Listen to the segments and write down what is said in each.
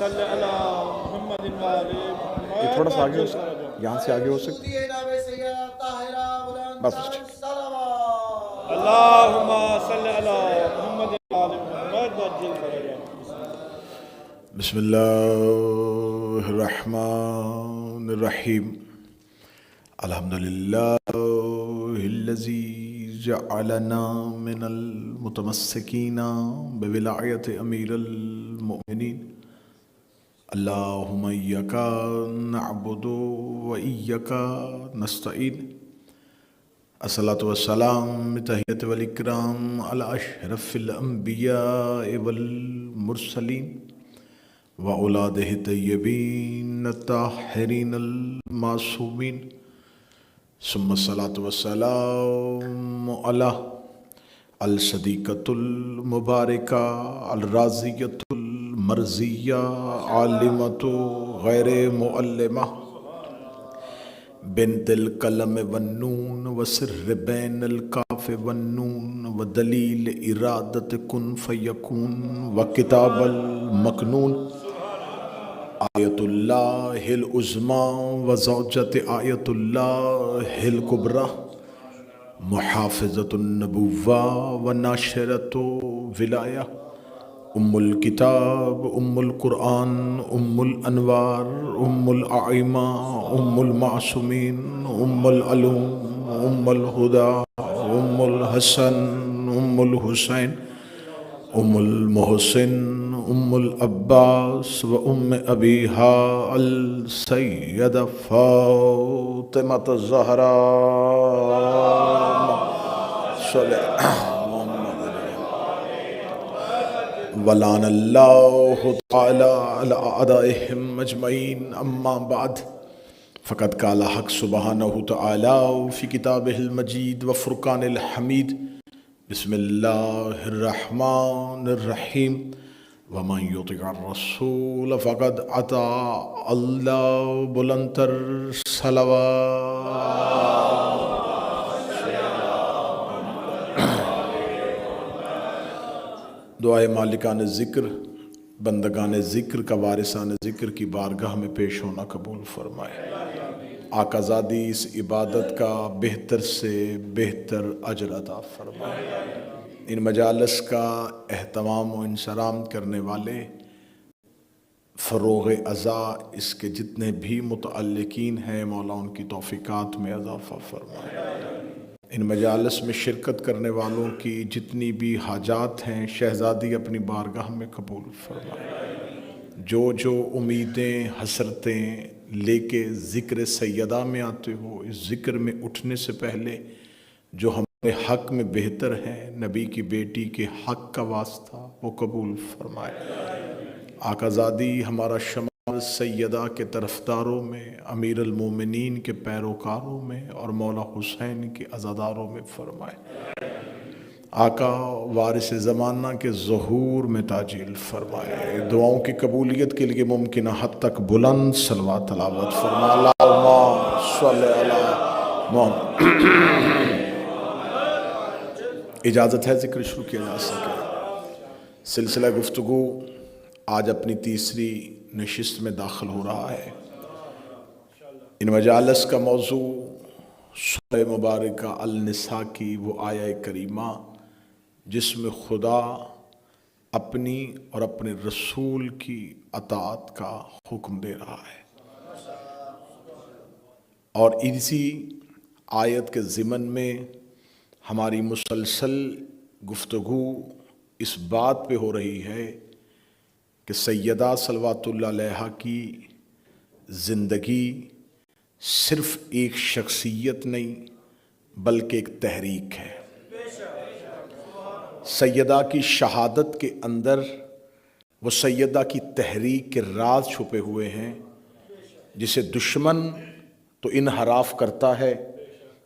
صل علی محمد وآل یہ تھوڑا سا آگے ہو محمد. سکتا، یہاں سے آگے ہو سکتا. بس ٹھیک. اللہم صل علی محمد وآل محمد وعجل فرجہ. بسم اللہ الرحمن الرحیم. الحمدللہ الذی جعلنا من المتمسکین بولایت امیر المؤمنین. اللہم ایاک نعبد و ایاک نستعین. الصلاۃ والسلام تحیۃ والاکرام علی اشرف الانبیاء والمرسلین وأولادہ الطیبین الطاہرین المعصومین. ثم الصلاۃ والسلام علی الصدیقۃ المبارکہ الرازیۃ المرضیہ عالمۃ غیر معلمہ بنت القلم والنون وسر بین الکاف والنون ودلیل ارادت کن فیکون وکتاب المکنون. آیت اللہ العظمیٰ وزوجت آیت اللہ الکبریٰ محافظۃ النبوہ وناشرۃ ولایہ. ام الکتاب ام القرآن ام الانوار ام الائمہ ام المعصومین ام العلوم ام الہدی ام الحسن ام الحسین ام المحسن ام العباس و ام ابیہا السیدہ فاطمۃ الزہراء صلی ولعن اللہ تعالی علی اعدائہم اجمعین. اما بعد فقد قال حق سبحانہ تعالی فی کتابہ المجید وفرقان الحمید. بسم اللہ الرحمن الرحیم. ومن یطع الرسول فقد اطاع اللہ. بلندتر صلوات. دعائے مالکان ذکر بندگان ذکر کا وارثان ذکر کی بارگاہ میں پیش ہونا قبول فرمائے. آقا زادی اس عبادت کا بہتر سے بہتر اجر عطا فرمائے. ان مجالس کا اہتمام و انصرام کرنے والے فروغ ازا اس کے جتنے بھی متعلقین ہیں مولا ان کی توفیقات میں اضافہ فرمائے. ان مجالس میں شرکت کرنے والوں کی جتنی بھی حاجات ہیں شہزادی اپنی بارگاہ میں قبول فرمائے. جو امیدیں حسرتیں لے کے ذکر سیدہ میں آتے ہو اس ذکر میں اٹھنے سے پہلے جو ہمارے حق میں بہتر ہے نبی کی بیٹی کے حق کا واسطہ وہ قبول فرمائے. آقا زادی ہمارا شمال سیدہ کے طرفداروں میں امیر المومنین کے پیروکاروں میں اور مولا حسین کے عزاداروں میں فرمائے. آقا وارث زمانہ کے ظہور میں تاجیل فرمائے. دعاؤں کی قبولیت کے لیے ممکنہ حد تک بلند صلوات تلاوت فرمائے. اللہم صلی علی محمد. اجازت ہے ذکر شروع کیا جا سکے. سلسلہ گفتگو آج اپنی تیسری نشست میں داخل ہو رہا ہے. ان مجالس کا موضوع سورہ مبارکہ النساء کی وہ آیہ کریمہ جس میں خدا اپنی اور اپنے رسول کی اطاعت کا حکم دے رہا ہے. اور اسی آیت کے ضمن میں ہماری مسلسل گفتگو اس بات پہ ہو رہی ہے کہ سیدہ صلوات اللہ علیہا کی زندگی صرف ایک شخصیت نہیں بلکہ ایک تحریک ہے. سیدہ کی شہادت کے اندر وہ سیدہ کی تحریک کے راز چھپے ہوئے ہیں جسے دشمن تو انحراف کرتا ہے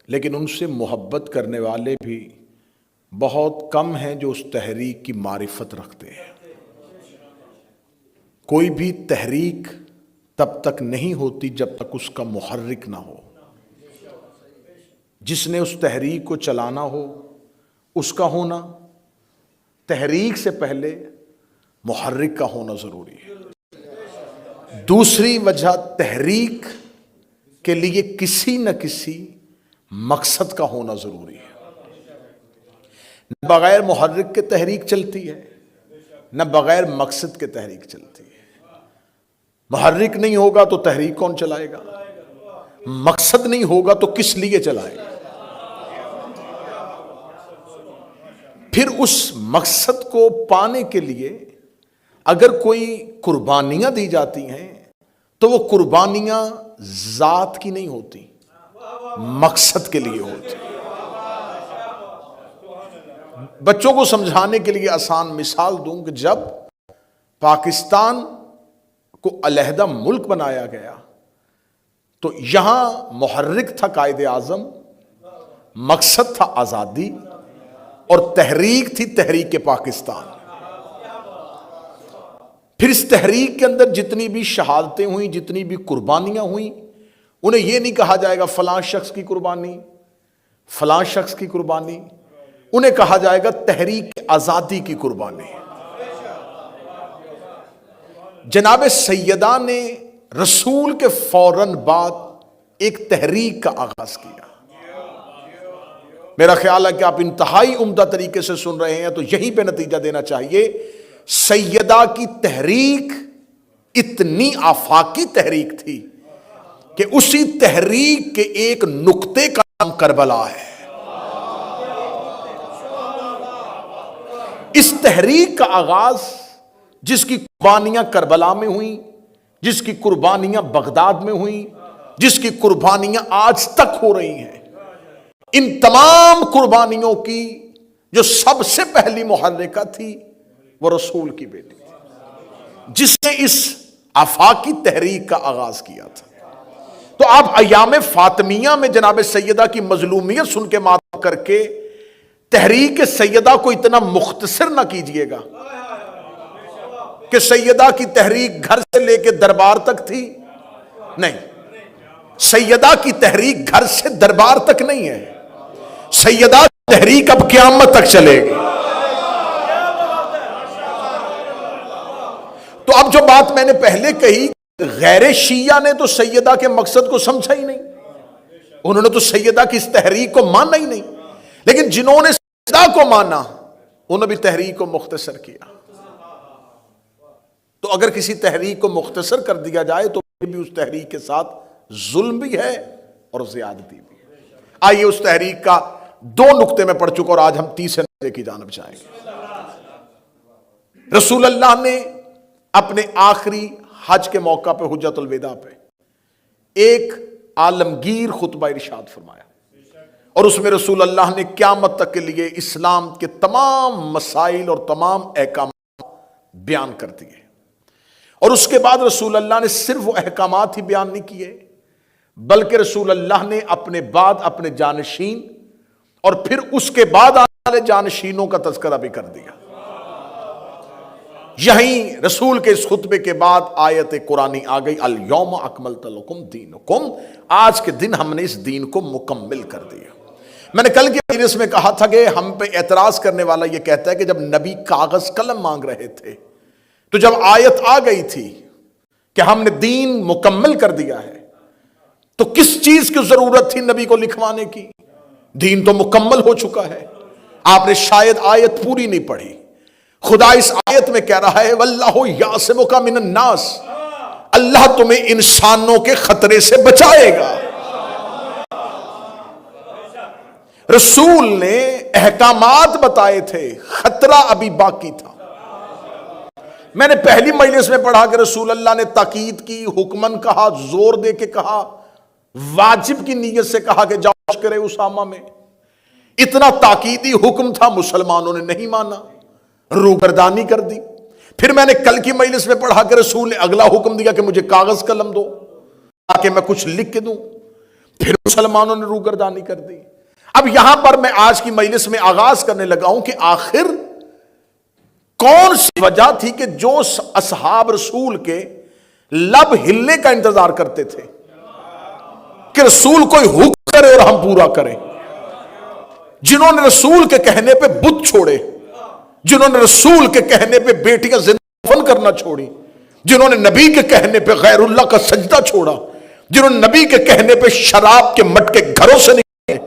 لیکن ان سے محبت کرنے والے بھی بہت کم ہیں جو اس تحریک کی معرفت رکھتے ہیں. کوئی بھی تحریک تب تک نہیں ہوتی جب تک اس کا محرک نہ ہو. جس نے اس تحریک کو چلانا ہو اس کا ہونا تحریک سے پہلے محرک کا ہونا ضروری ہے. دوسری وجہ تحریک کے لیے کسی نہ کسی مقصد کا ہونا ضروری ہے. نہ بغیر محرک کے تحریک چلتی ہے، نہ بغیر مقصد کے تحریک چلتی ہے. محرک نہیں ہوگا تو تحریک کون چلائے گا؟ مقصد نہیں ہوگا تو کس لیے چلائے گا؟ پھر اس مقصد کو پانے کے لیے اگر کوئی قربانیاں دی جاتی ہیں تو وہ قربانیاں ذات کی نہیں ہوتی، مقصد کے لیے ہوتی. بچوں کو سمجھانے کے لیے آسان مثال دوں کہ جب پاکستان کو علیحدہ ملک بنایا گیا تو یہاں محرک تھا قائد اعظم، مقصد تھا آزادی، اور تحریک تھی تحریک پاکستان. پھر اس تحریک کے اندر جتنی بھی شہادتیں ہوئیں، جتنی بھی قربانیاں ہوئیں، انہیں یہ نہیں کہا جائے گا فلاں شخص کی قربانی، فلاں شخص کی قربانی، انہیں کہا جائے گا تحریک آزادی کی قربانی. جناب سیدہ نے رسول کے فوراً بعد ایک تحریک کا آغاز کیا. میرا خیال ہے کہ آپ انتہائی عمدہ طریقے سے سن رہے ہیں تو یہیں پہ نتیجہ دینا چاہیے. سیدہ کی تحریک اتنی آفاقی تحریک تھی کہ اسی تحریک کے ایک نقطے کا نام کربلا ہے. اس تحریک کا آغاز جس کی قربانیاں کربلا میں ہوئیں، جس کی قربانیاں بغداد میں ہوئیں، جس کی قربانیاں آج تک ہو رہی ہیں، ان تمام قربانیوں کی جو سب سے پہلی محرکہ تھی وہ رسول کی بیٹی تھی، جس نے اس آفاقی تحریک کا آغاز کیا تھا. تو آپ ایام فاطمیہ میں جناب سیدہ کی مظلومیت سن کے ماتم کر کے تحریک سیدہ کو اتنا مختصر نہ کیجئے گا کہ سیدہ کی تحریک گھر سے لے کے دربار تک تھی. نہیں، سیدہ کی تحریک گھر سے دربار تک نہیں ہے، سیدہ کی تحریک اب قیامت تک چلے گی. تو اب جو بات میں نے پہلے کہی، غیر شیعہ نے تو سیدہ کے مقصد کو سمجھا ہی نہیں، انہوں نے تو سیدہ کی اس تحریک کو مانا ہی نہیں. لیکن جنہوں نے سیدہ کو مانا انہوں نے بھی تحریک کو مختصر کیا. تو اگر کسی تحریک کو مختصر کر دیا جائے تو بھی اس تحریک کے ساتھ ظلم بھی ہے اور زیادتی بھی ہے. آئیے اس تحریک کا دو نقطے میں پڑھ چکا اور آج ہم تیسرے نقطے کی جانب جائیں گے. رسول اللہ نے اپنے آخری حج کے موقع پہ حجۃ الوداع پہ ایک عالمگیر خطبہ ارشاد فرمایا اور اس میں رسول اللہ نے قیامت تک کے لیے اسلام کے تمام مسائل اور تمام احکامات بیان کر دیے. اور اس کے بعد رسول اللہ نے صرف وہ احکامات ہی بیان نہیں کیے بلکہ رسول اللہ نے اپنے بعد اپنے جانشین اور پھر اس کے بعد آنے والے جانشینوں کا تذکرہ بھی کر دیا. یہیں رسول کے اس خطبے کے بعد آیت قرآنی آ گئی، الیوم اکملت لکم دینکم، آج کے دن ہم نے اس دین کو مکمل کر دیا. میں نے کل کی مجلس میں کہا تھا کہ ہم پہ اعتراض کرنے والا یہ کہتا ہے کہ جب نبی کاغذ قلم مانگ رہے تھے تو جب آیت آ گئی تھی کہ ہم نے دین مکمل کر دیا ہے تو کس چیز کی ضرورت تھی نبی کو لکھوانے کی؟ دین تو مکمل ہو چکا ہے. آپ نے شاید آیت پوری نہیں پڑھی. خدا اس آیت میں کہہ رہا ہے واللہ یعصمک من الناس، اللہ تمہیں انسانوں کے خطرے سے بچائے گا. رسول نے احکامات بتائے تھے، خطرہ ابھی باقی تھا. میں نے پہلی مجلس میں پڑھا کہ رسول اللہ نے تاکید کی، حکمن کہا، زور دے کے کہا، واجب کی نیت سے کہا کہ جاؤ کرے اسامہ میں. اتنا تاکیدی حکم تھا، مسلمانوں نے نہیں مانا، روگردانی کر دی. پھر میں نے کل کی مجلس میں پڑھا کہ رسول نے اگلا حکم دیا کہ مجھے کاغذ قلم دو تاکہ میں کچھ لکھ کے دوں. پھر مسلمانوں نے روگردانی کر دی. اب یہاں پر میں آج کی مجلس میں آغاز کرنے لگا ہوں کہ آخر کون سی وجہ تھی کہ جو اصحاب رسول کے لب ہلنے کا انتظار کرتے تھے کہ رسول کوئی حکم کرے اور ہم پورا کریں، جنہوں نے رسول کے کہنے پہ بت چھوڑے، جنہوں نے رسول کے کہنے پہ بیٹیاں زندہ دفن کرنا چھوڑی، جنہوں نے نبی کے کہنے پہ غیر اللہ کا سجدہ چھوڑا، جنہوں نے نبی کے کہنے پہ شراب کے مٹکے گھروں سے نکلے،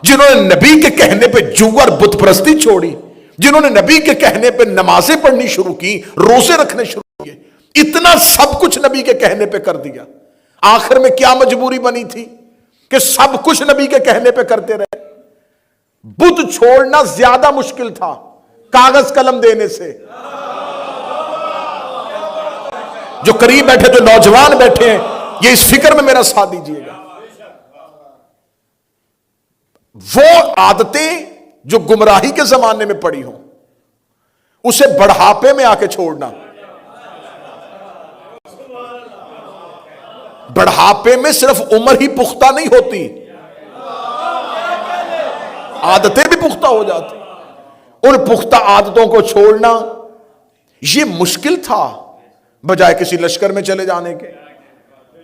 جنہوں نے نبی کے کہنے پہ جوگر بت پرستی چھوڑی، جنہوں نے نبی کے کہنے پہ نمازیں پڑھنی شروع کی، روزے رکھنے شروع کیے، اتنا سب کچھ نبی کے کہنے پہ کر دیا، آخر میں کیا مجبوری بنی تھی کہ سب کچھ نبی کے کہنے پہ کرتے رہے؟ بت چھوڑنا زیادہ مشکل تھا کاغذ قلم دینے سے۔ جو قریب بیٹھے، جو نوجوان بیٹھے ہیں، یہ اس فکر میں میرا ساتھ دیجیے گا، وہ عادتیں جو گمراہی کے زمانے میں پڑی ہوں اسے بڑھاپے میں آ کے چھوڑنا، بڑھاپے میں صرف عمر ہی پختہ نہیں ہوتی، عادتیں بھی پختہ ہو جاتی۔ ان پختہ عادتوں کو چھوڑنا یہ مشکل تھا بجائے کسی لشکر میں چلے جانے کے،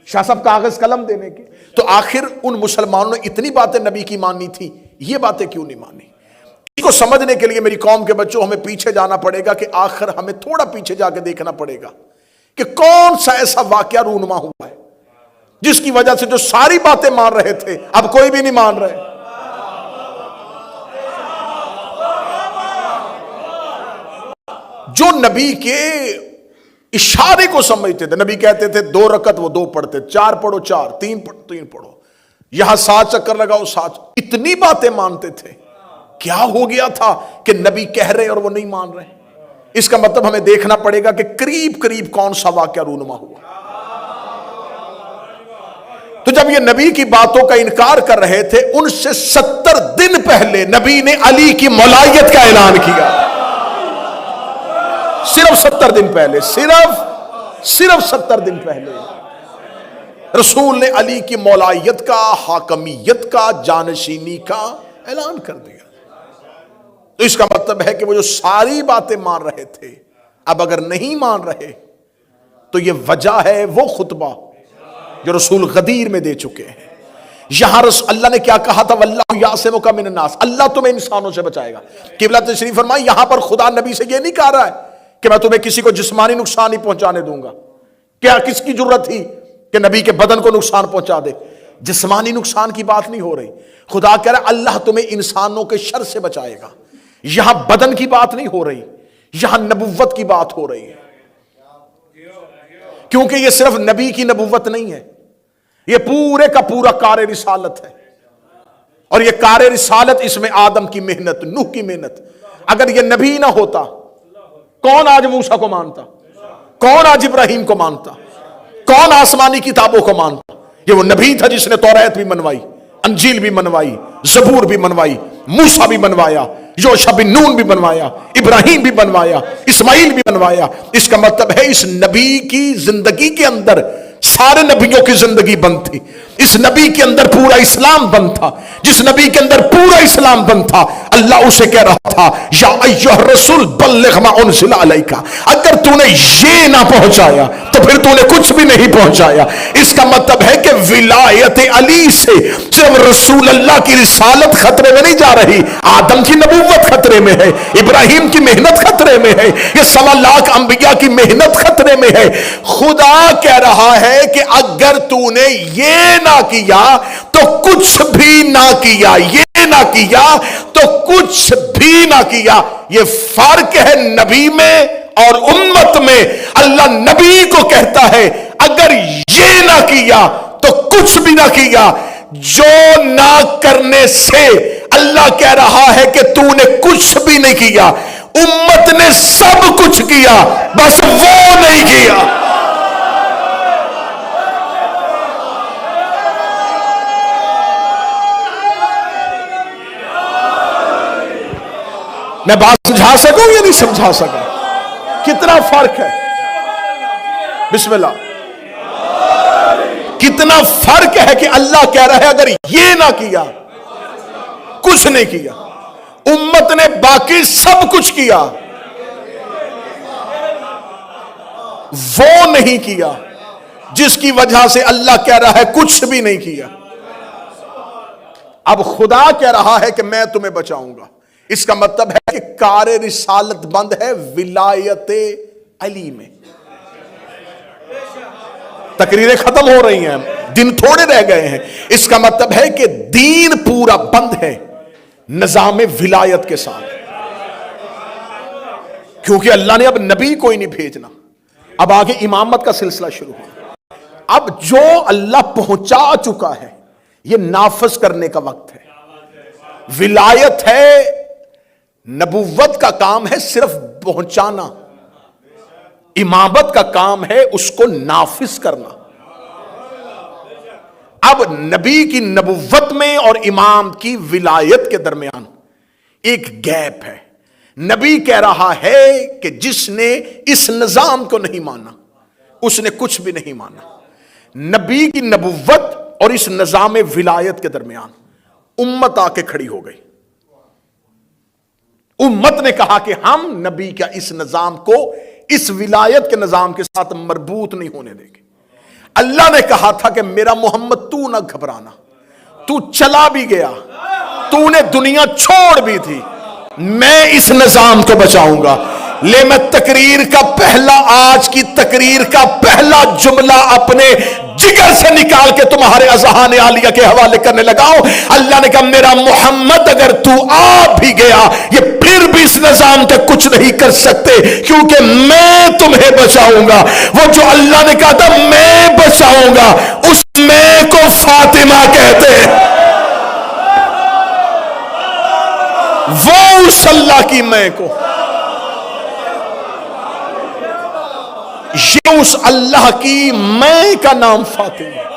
شاہ صاحب کاغذ قلم دینے کے۔ تو آخر ان مسلمانوں نے اتنی باتیں نبی کی مانی تھی، یہ باتیں کیوں نہیں مانی؟ اس کو سمجھنے کے لیے میری قوم کے بچوں ہمیں پیچھے جانا پڑے گا، کہ آخر ہمیں تھوڑا پیچھے جا کے دیکھنا پڑے گا کہ کون سا ایسا واقعہ رونما ہوا ہے جس کی وجہ سے جو ساری باتیں مان رہے تھے اب کوئی بھی نہیں مان رہے۔ جو نبی کے اشارے کو سمجھتے تھے، نبی کہتے تھے 2 رکعت، وہ 2 پڑھتے، 4 پڑھو 4، 3 پڑھو 3 پڑھو، یہاں 7 چکر لگاؤ 7، اتنی باتیں مانتے تھے، کیا ہو گیا تھا کہ نبی کہہ رہے اور وہ نہیں مان رہے؟ اس کا مطلب ہمیں دیکھنا پڑے گا کہ قریب قریب کون سا واقعہ رونما ہوا۔ تو جب یہ نبی کی باتوں کا انکار کر رہے تھے، ان سے 70 دن پہلے نبی نے علی کی مولائیت کا اعلان کیا، صرف 70 دن پہلے، صرف 70 دن پہلے رسول نے علی کی مولائیت کا، حاکمیت کا، جانشینی کا اعلان کر دیا۔ تو اس کا مطلب ہے کہ وہ جو ساری باتیں مان رہے تھے اب اگر نہیں مان رہے تو یہ وجہ ہے وہ خطبہ جو رسول غدیر میں دے چکے ہیں۔ یہاں اللہ نے کیا کہا تھا؟ واللہ یعصمک من الناس، اللہ تمہیں انسانوں سے بچائے گا۔ قبلہ تشریف فرمائی، یہاں پر خدا نبی سے یہ نہیں کہہ رہا ہے کہ میں تمہیں کسی کو جسمانی نقصان نہیں پہنچانے دوں گا۔ کیا کس کی جرت تھی کہ نبی کے بدن کو نقصان پہنچا دے؟ جسمانی نقصان کی بات نہیں ہو رہی، خدا کہہ رہا ہے اللہ تمہیں انسانوں کے شر سے بچائے گا۔ یہاں بدن کی بات نہیں ہو رہی، یہاں نبوت کی بات ہو رہی ہے، کیونکہ یہ صرف نبی کی نبوت نہیں ہے، یہ پورے کا پورا کار رسالت ہے، اور یہ کار رسالت اس میں آدم کی محنت، نوح کی محنت۔ اگر یہ نبی نہ ہوتا، کون آج موسیٰ کو مانتا؟ کون آج ابراہیم کو مانتا؟ کون آسمانی کتابوں کو مانتا؟ یہ وہ نبی تھا جس نے توریت بھی منوائی، انجیل بھی منوائی، زبور بھی منوائی، موسیٰ بھی منوایا، یوشع بن نون بھی بنوایا، ابراہیم بھی بنوایا، اسماعیل بھی بنوایا۔ اس کا مطلب ہے اس نبی کی زندگی کے اندر سارے نبیوں کی زندگی بند تھی، اس نبی کے اندر پورا اسلام بند تھا، جس نبی کے اندر پورا اسلام بند تھا اللہ اسے کہہ رہا تھا یا ایھا الرسول بلغ ما انزل علیک، اگر تو نے یہ نہ پہنچایا تو پھر تو نے کچھ بھی نہیں پہنچایا۔ اس کا مطلب ہے کہ ولایت علی سے صرف رسول اللہ کی رسالت خطرے میں نہیں جا رہی، آدم کی نبوت خطرے میں ہے، ابراہیم کی محنت خطرے میں ہے، یہ 1.25 لاکھ انبیاء کی محنت خطرے میں ہے۔ خدا کہہ رہا ہے کہ اگر تو نے یہ نہ کیا تو کچھ بھی نہ کیا، یہ نہ کیا تو کچھ بھی نہ کیا۔ یہ فرق ہے نبی میں اور امت میں۔ اللہ نبی کو کہتا ہے اگر یہ نہ کیا تو کچھ بھی نہ کیا، جو نہ کرنے سے اللہ کہہ رہا ہے کہ تو نے کچھ بھی نہیں کیا، امت نے سب کچھ کیا بس وہ نہیں کیا۔ میں بات سمجھا سکوں یا نہیں سمجھا سکا؟ کتنا فرق ہے؟ بسم اللہ، کتنا فرق ہے کہ اللہ کہہ رہا ہے اگر یہ نہ کیا کچھ نہیں کیا، امت نے باقی سب کچھ کیا، وہ نہیں کیا جس کی وجہ سے اللہ کہہ رہا ہے کچھ بھی نہیں کیا۔ اب خدا کہہ رہا ہے کہ میں تمہیں بچاؤں گا۔ اس کا مطلب ہے کہ کار رسالت بند ہے ولایت علی میں۔ تقریریں ختم ہو رہی ہیں، دن تھوڑے رہ گئے ہیں. اس کا مطلب ہے کہ دین پورا بند ہے نظام ولایت کے ساتھ، کیونکہ اللہ نے اب نبی کوئی نہیں بھیجنا. اب آگے امامت کا سلسلہ شروع ہو. اب جو اللہ پہنچا چکا ہے یہ نافذ کرنے کا وقت ہے. ولایت ہے، نبوت کا کام ہے صرف پہنچانا، امامت کا کام ہے اس کو نافذ کرنا. اب نبی کی نبوت میں اور امام کی ولایت کے درمیان ایک گیپ ہے. نبی کہہ رہا ہے کہ جس نے اس نظام کو نہیں مانا اس نے کچھ بھی نہیں مانا. نبی کی نبوت اور اس نظام ولایت کے درمیان امت آ کے کھڑی ہو گئی. امت نے کہا کہ ہم نبی کا اس نظام کو اس ولایت کے نظام کے ساتھ مربوط نہیں ہونے دیں گے. اللہ نے کہا تھا کہ میرا محمد تو نہ گھبرانا، تو چلا بھی گیا، تو نے دنیا چھوڑ بھی تھی، میں اس نظام کو بچاؤں گا. لے میں تقریر کا پہلا، آج کی تقریر کا پہلا جملہ اپنے جگر سے نکال کے تمہارے اذہان عالیہ کے حوالے کرنے لگاؤ. اللہ نے کہا میرا محمد اگر تو آ بھی گیا یہ پھر بھی اس نظام پہ کچھ نہیں کر سکتے، کیونکہ میں تمہیں بچاؤں گا. وہ جو اللہ نے کہا تھا میں بچاؤں گا، اس میں کو فاطمہ کہتے ہیں. وہ اس اللہ کی میں کو، یہ اس اللہ کی میں کا نام فاطمہ.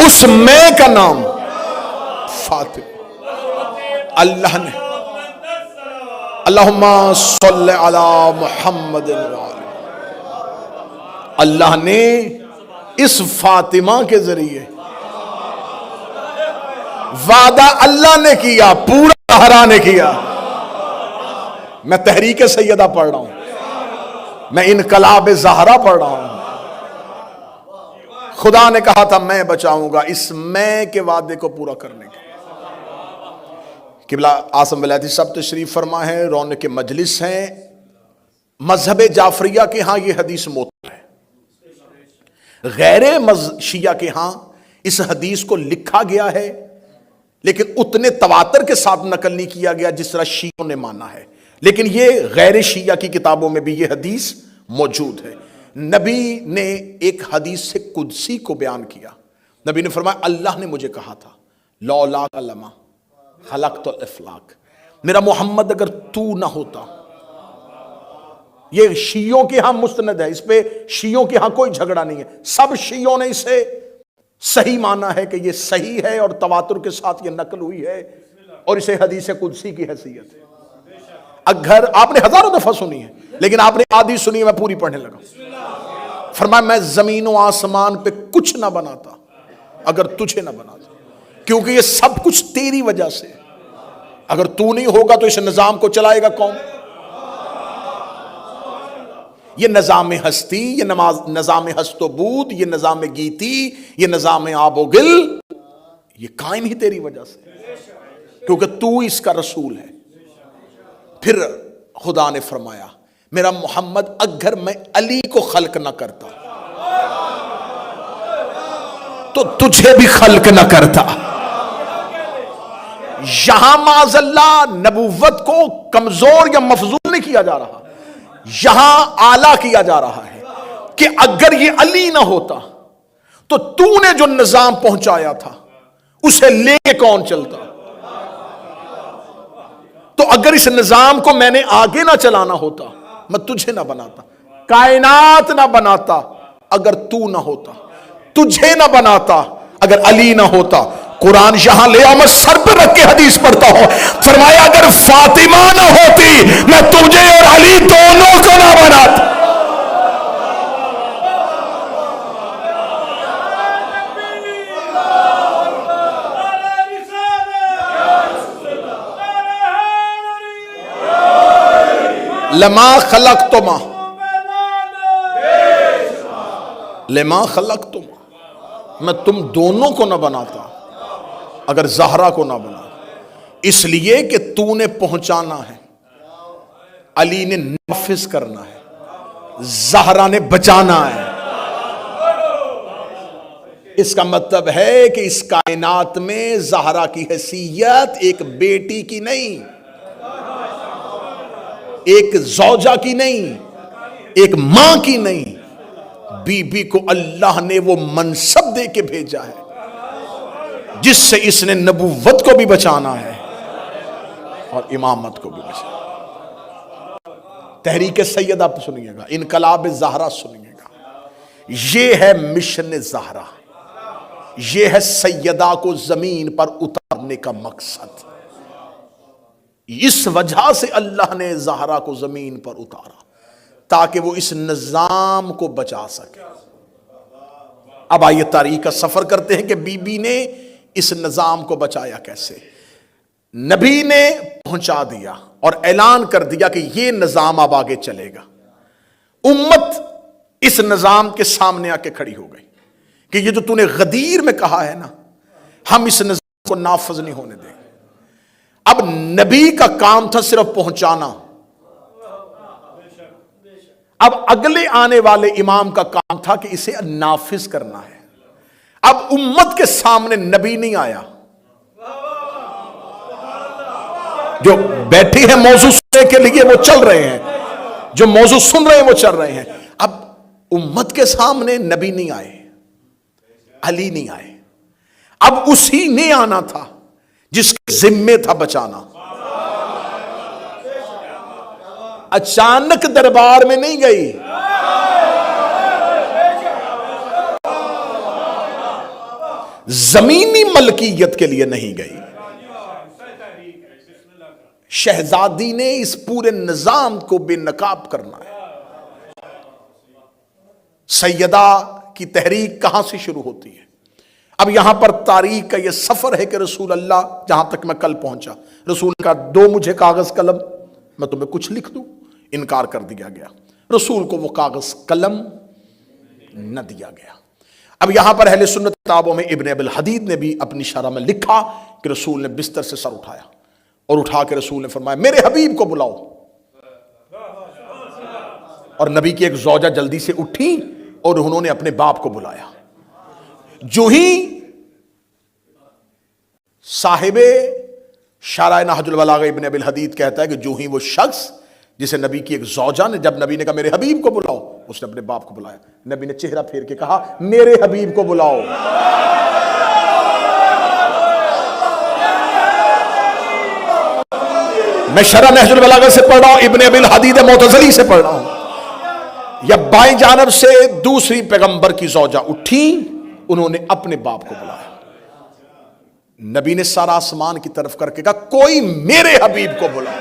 اس میں کا نام فاطمہ. اللہ نے اللہم صلی علی محمد، اللہ نے اس فاطمہ کے ذریعے وعدہ اللہ نے کیا، پورا زہرا نے کیا. میں تحریک سیدہ پڑھ رہا ہوں، میں انقلاب زہرا پڑھ رہا ہوں. خدا نے کہا تھا میں بچاؤں گا، اس میں کے وعدے کو پورا کرنے کا. قبلہ اعظم ولایتی صاحب تشریف فرما ہے، رونق مجلس ہیں. مذہب جعفریہ کے ہاں یہ حدیث معتبر ہے، غیر شیعہ کے ہاں اس حدیث کو لکھا گیا ہے لیکن اتنے تواتر کے ساتھ نقل نہیں کیا گیا جس طرح شیعوں نے مانا ہے. لیکن یہ غیر شیعہ کی کتابوں میں بھی یہ حدیث موجود ہے. نبی نے ایک حدیث سے قدسی کو بیان کیا. نبی نے فرمایا اللہ نے مجھے کہا تھا لولا لما خلقت الافلاک، میرا محمد اگر تو نہ ہوتا. یہ شیعوں کے ہاں مستند ہے، اس پہ شیعوں کے ہاں کوئی جھگڑا نہیں ہے. سب شیعوں نے اسے صحیح مانا ہے کہ یہ صحیح ہے اور تواتر کے ساتھ یہ نقل ہوئی ہے اور اسے حدیث قدسی کی حیثیت ہے. اگر آپ نے ہزاروں دفعہ سنی ہے لیکن آپ نے آدھی سنی ہے، میں پوری پڑھنے لگا. فرمایا میں زمین و آسمان پہ کچھ نہ بناتا اگر تجھے نہ بناتا، کیونکہ یہ سب کچھ تیری وجہ سے. اگر تو نہیں ہوگا تو اس نظام کو چلائے گا کون؟ یہ نظام ہستی، یہ نظام ہست و بود، یہ نظام گیتی، یہ نظام آب و گل، یہ قائم ہی تیری وجہ سے، کیونکہ تو اس کا رسول ہے. پھر خدا نے فرمایا میرا محمد اگر میں علی کو خلق نہ کرتا تو تجھے بھی خلق نہ کرتا. یہاں معاذ اللہ نبوت کو کمزور یا مفضول نہیں کیا جا رہا، یہاں اعلیٰ کیا جا رہا ہے کہ اگر یہ علی نہ ہوتا تو تو نے جو نظام پہنچایا تھا اسے لے کے کون چلتا؟ تو اگر اس نظام کو میں نے آگے نہ چلانا ہوتا، میں تجھے نہ بناتا، کائنات نہ بناتا اگر تو نہ ہوتا، تجھے نہ بناتا اگر علی نہ ہوتا. قرآن یہاں لے آ، میں سر پہ رکھ کے حدیث پڑھتا ہوں. فرمایا اگر فاطمہ نہ ہوتی میں تجھے اور علی دونوں کو نہ بناتا. لما خلقتما لما خلقتما، میں تم دونوں کو نہ بناتا اگر زہرا کو نہ بنا، اس لیے کہ تو نے پہنچانا ہے، علی نے نافذ کرنا ہے، زہرا نے بچانا ہے۔ اس کا مطلب ہے کہ اس کائنات میں زہرا کی حیثیت ایک بیٹی کی نہیں، ایک زوجہ کی نہیں، ایک ماں کی نہیں، بی بی کو اللہ نے وہ منصب دے کے بھیجا ہے جس سے اس نے نبوت کو بھی بچانا ہے اور امامت کو بھی بچانا ہے۔ تحریک سیدہ سنیے گا، انقلاب زہرا سنیے گا، یہ ہے مشن زہرا، یہ ہے سیدہ کو زمین پر اتارنے کا مقصد۔ اس وجہ سے اللہ نے زہرا کو زمین پر اتارا تاکہ وہ اس نظام کو بچا سکے۔ اب آئیے تاریخ کا سفر کرتے ہیں کہ بی بی نے اس نظام کو بچایا کیسے۔ نبی نے پہنچا دیا اور اعلان کر دیا کہ یہ نظام اب آگے چلے گا۔ امت اس نظام کے سامنے آ کے کھڑی ہو گئی کہ یہ جو تو نے غدیر میں کہا ہے نا، ہم اس نظام کو نافذ نہیں ہونے دیں گے۔ اب نبی کا کام تھا صرف پہنچانا، اب اگلے آنے والے امام کا کام تھا کہ اسے نافذ کرنا ہے۔ اب امت کے سامنے نبی نہیں آیا، جو بیٹھے ہیں موضوع سننے کے لیے وہ چل رہے ہیں، جو موضوع سن رہے ہیں وہ چل رہے ہیں۔ اب امت کے سامنے نبی نہیں آئے، علی نہیں آئے، اب اسی نے آنا تھا جس کے ذمے تھا بچانا۔ اچانک دربار میں نہیں گئی، زمینی ملکیت کے لیے نہیں گئی، شہزادی نے اس پورے نظام کو بے نقاب کرنا ہے۔ سیدہ کی تحریک کہاں سے شروع ہوتی ہے؟ اب یہاں پر تاریخ کا یہ سفر ہے کہ رسول اللہ، جہاں تک میں کل پہنچا، رسول کا دو مجھے کاغذ قلم، میں تمہیں کچھ لکھ دوں، انکار کر دیا گیا، رسول کو وہ کاغذ قلم نہ دیا گیا۔ اب یہاں پر اہل سنت کتابوں میں ابن ابی الحدید نے بھی اپنی شرح میں لکھا کہ رسول نے بستر سے سر اٹھایا اور اٹھا کے رسول نے فرمایا میرے حبیب کو بلاؤ، اور نبی کی ایک زوجہ جلدی سے اٹھی اور انہوں نے اپنے باپ کو بلایا۔ جو ہی صاحب شارح نہج البلاغہ ابن ابی الحدید کہتا ہے کہ جو ہی وہ شخص جسے نبی کی ایک زوجہ نے، جب نبی نے کہا میرے حبیب کو بلاؤ، اس نے اپنے باپ کو بلایا، نبی نے چہرہ پھیر کے کہا میرے حبیب کو بلاؤ۔ میں شرح نہج البلاغہ سے پڑھ رہا ہوں، ابن ابی الحدید معتزلی سے پڑھ رہا ہوں۔ یا بائیں جانب سے دوسری پیغمبر کی زوجہ اٹھی، انہوں نے اپنے باپ کو بلایا، نبی نے سارا آسمان کی طرف کر کے کہا کوئی میرے حبیب کو بلا۔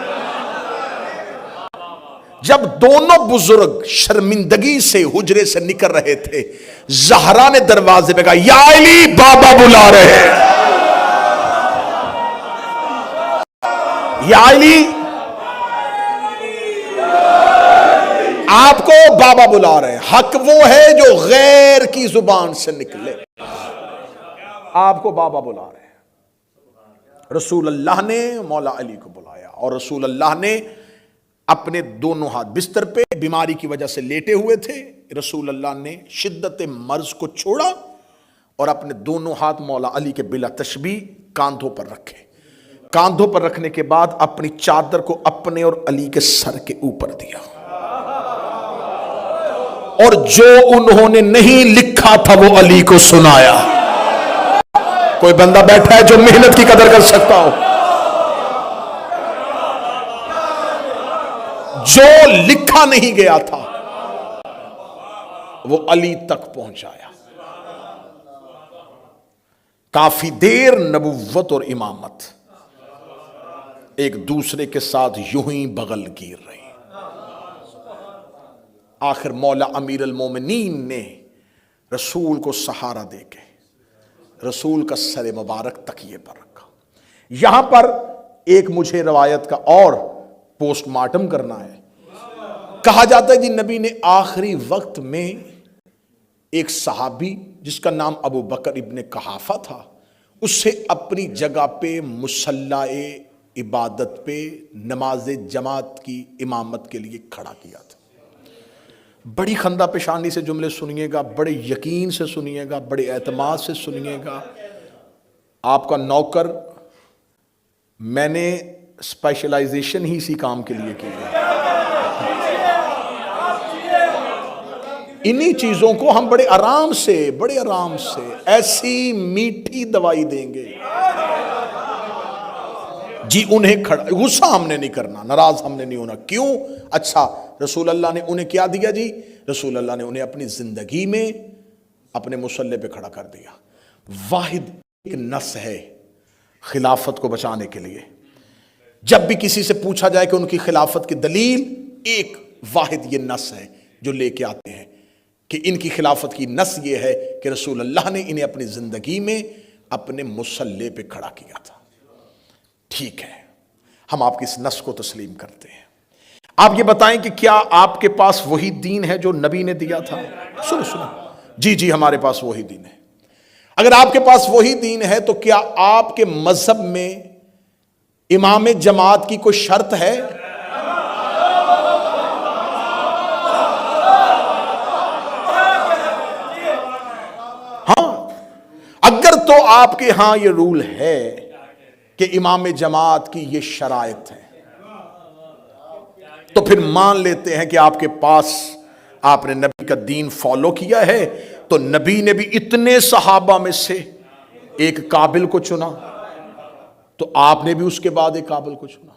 جب دونوں بزرگ شرمندگی سے حجرے سے نکل رہے تھے، زہرا نے دروازے پہ کہا یا علی بابا بلا رہے ہیں، یا علی آپ کو بابا بلا رہے ہیں۔ حق وہ ہے جو غیر کی زبان سے نکلے، آپ کو بابا بلا رہے ہیں۔ رسول اللہ نے مولا علی کو بلایا اور رسول اللہ نے اپنے دونوں ہاتھ بستر پہ بیماری کی وجہ سے لیٹے ہوئے تھے، رسول اللہ نے شدت مرض کو چھوڑا اور اپنے دونوں ہاتھ مولا علی کے بلا تشبیہ کاندھوں پر رکھے، کاندھوں پر رکھنے کے بعد اپنی چادر کو اپنے اور علی کے سر کے اوپر دیا، اور جو انہوں نے نہیں لکھا تھا وہ علی کو سنایا۔ کوئی بندہ بیٹھا ہے جو محنت کی قدر کر سکتا ہو؟ جو لکھا نہیں گیا تھا وہ علی تک پہنچایا۔ کافی دیر نبوت اور امامت ایک دوسرے کے ساتھ یوں ہی بغل گیر رہی۔ آخر مولا امیر المومنین نے رسول کو سہارا دے کے رسول کا سر مبارک تکیے پر رکھا۔ یہاں پر ایک مجھے روایت کا اور پوسٹ مارٹم کرنا ہے کہا جاتا ہے جی نبی نے آخری وقت میں ایک صحابی جس کا نام ابو بکر ابن قحافہ تھا، اسے اپنی جگہ پہ مصلی عبادت پہ نماز جماعت کی امامت کے لیے کھڑا کیا تھا۔ بڑی خندہ پیشانی سے جملے سنیے گا، بڑے یقین سے سنیے گا، بڑے اعتماد سے سنیے گا۔ آپ کا نوکر، میں نے اسپیشلائزیشن ہی اسی کام کے لیے کی ہے۔ انہی چیزوں کو ہم بڑے آرام سے ایسی میٹھی دوائی دیں گے جی۔ انہیں کھڑا، غصہ ہم نے نہیں کرنا، ناراض ہم نے نہیں ہونا۔ کیوں؟ اچھا، رسول اللہ نے انہیں کیا دیا جی؟ رسول اللہ نے انہیں اپنی زندگی میں اپنے مصلی پہ کھڑا کر دیا۔ واحد ایک نص ہے خلافت کو بچانے کے لیے۔ جب بھی کسی سے پوچھا جائے کہ ان کی خلافت کی دلیل، ایک واحد یہ نص ہے جو لے کے آتے ہیں کہ ان کی خلافت کی نص یہ ہے کہ رسول اللہ نے انہیں اپنی زندگی میں اپنے مصلی پہ کھڑا کیا تھا۔ ٹھیک ہے، ہم آپ کی اس نص کو تسلیم کرتے ہیں۔ آپ یہ بتائیں کہ کیا آپ کے پاس وہی دین ہے جو نبی نے دیا تھا؟ سنو، جی ہمارے پاس وہی دین ہے۔ اگر آپ کے پاس وہی دین ہے تو کیا آپ کے مذہب میں امام جماعت کی کوئی شرط ہے؟ ہاں، اگر تو آپ کے ہاں یہ رول ہے کہ امام جماعت کی یہ شرائط ہے تو پھر مان لیتے ہیں کہ آپ کے پاس آپ نے نبی کا دین فالو کیا ہے، تو نبی نے بھی اتنے صحابہ میں سے ایک قابل کو چنا، تو آپ نے بھی اس کے بعد ایک قابل کو چنا۔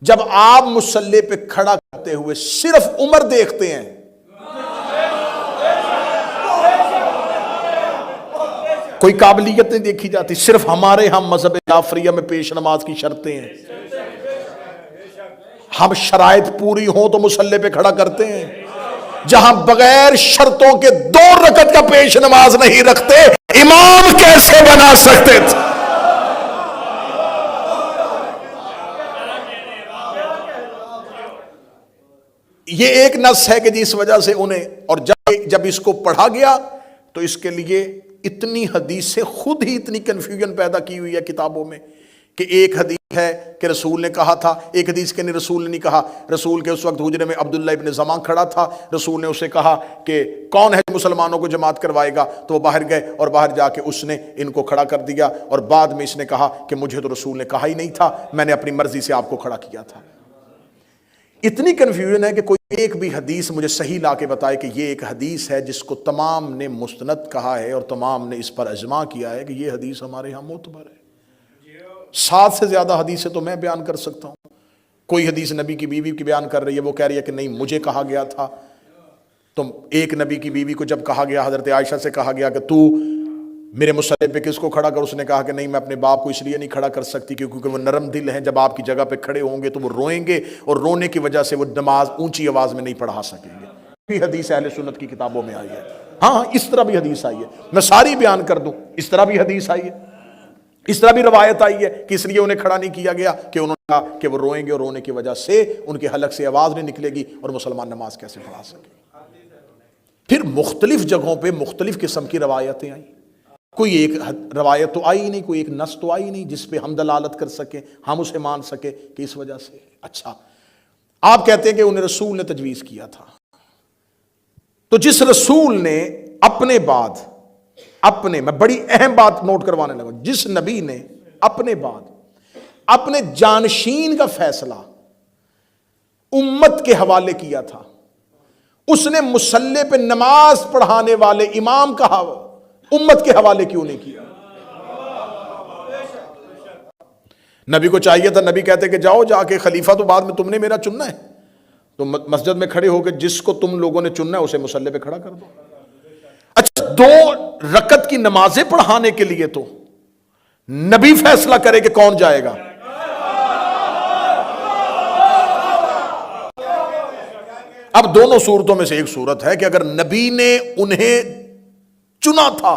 جب آپ مصلی پہ کھڑا کرتے ہوئے صرف عمر دیکھتے ہیں، کوئی قابلیت نہیں دیکھی جاتی، صرف ہمارے ہم مذہب جعفریہ میں پیش نماز کی شرطیں ہیں، ہم شرائط پوری ہوں تو مصلی پہ کھڑا کرتے ہیں، جہاں بغیر شرطوں کے 2 رکعت کا پیش نماز نہیں رکھتے، امام کیسے بنا سکتے تھے؟ یہ ایک نص ہے کہ جس وجہ سے انہیں، اور جب اس کو پڑھا گیا تو اس کے لیے اتنی حدیثیں، خود ہی اتنی کنفیوژن پیدا کی ہوئی ہے کتابوں میں کہ ایک حدیث ہے کہ رسول نے کہا تھا، ایک حدیث کے رسول نے نہیں کہا۔ رسول کے اس وقت حجرے میں عبداللہ ابن زمان کھڑا تھا، رسول نے اسے کہا کہ کون ہے جو مسلمانوں کو جماعت کروائے گا، تو وہ باہر گئے اور باہر جا کے اس نے ان کو کھڑا کر دیا، اور بعد میں اس نے کہا کہ مجھے تو رسول نے کہا ہی نہیں تھا، میں نے اپنی مرضی سے آپ کو کھڑا کیا تھا۔ اتنی کنفیوژن ہے کہ کوئی ایک بھی حدیث مجھے صحیح لا کے بتائے کہ یہ ایک حدیث ہے جس کو تمام نے مستند کہا ہے اور تمام نے اس پر اجماع کیا ہے کہ یہ حدیث ہمارے ہاں معتبر ہے۔ 7 سے زیادہ حدیثیں تو میں بیان کر سکتا ہوں۔ کوئی حدیث نبی کی بیوی کی بیان کر رہی ہے، وہ کہہ رہی ہے کہ نہیں مجھے کہا گیا تھا۔ تو ایک نبی کی بیوی کو جب کہا گیا، حضرت عائشہ سے کہا گیا کہ تو میرے مصلی پہ کس کو کھڑا کر، اس نے کہا کہ نہیں میں اپنے باپ کو اس لیے نہیں کھڑا کر سکتی کیونکہ وہ نرم دل ہیں، جب آپ کی جگہ پہ کھڑے ہوں گے تو وہ روئیں گے اور رونے کی وجہ سے وہ نماز اونچی آواز میں نہیں پڑھا سکیں گے۔ یہ حدیث اہل سنت کی کتابوں میں آئی ہے۔ ہاں، اس طرح بھی حدیث آئی ہے، میں ساری بیان کر دوں۔ اس طرح بھی حدیث آئی ہے، اس طرح بھی روایت آئی ہے کہ اس لیے انہیں کھڑا نہیں کیا گیا کہ انہوں نے کہا کہ وہ روئیں گے اور رونے کی وجہ سے ان کے حلق سے آواز نہیں نکلے گی اور مسلمان نماز کیسے پڑھا سکے۔ پھر مختلف جگہوں پہ مختلف قسم کی روایتیں آئیں، کوئی ایک روایت تو آئی نہیں، کوئی ایک نص تو آئی نہیں جس پہ ہم دلالت کر سکیں، ہم اسے مان سکیں کہ اس وجہ سے۔ اچھا، آپ کہتے ہیں کہ انہیں رسول نے تجویز کیا تھا، تو جس رسول نے اپنے بعد میں بڑی اہم بات نوٹ کروانے لگا، جس نبی نے اپنے بعد اپنے جانشین کا فیصلہ امت کے حوالے کیا تھا، اس نے مصلی پہ نماز پڑھانے والے امام کا امت کے حوالے کیوں نہیں کیا؟ نبی کو چاہیے تھا، نبی کہتے کہ جاؤ جا کے خلیفہ تو بعد میں تم نے میرا چننا ہے، تو مسجد میں کھڑے ہو کے جس کو تم لوگوں نے چننا ہے اسے مصلی پہ کھڑا کر دو۔ اچھا، 2 رکعت کی نمازیں پڑھانے کے لیے تو نبی فیصلہ کرے کہ کون جائے گا۔ اب دونوں صورتوں میں سے ایک صورت ہے کہ اگر نبی نے انہیں چنا تھا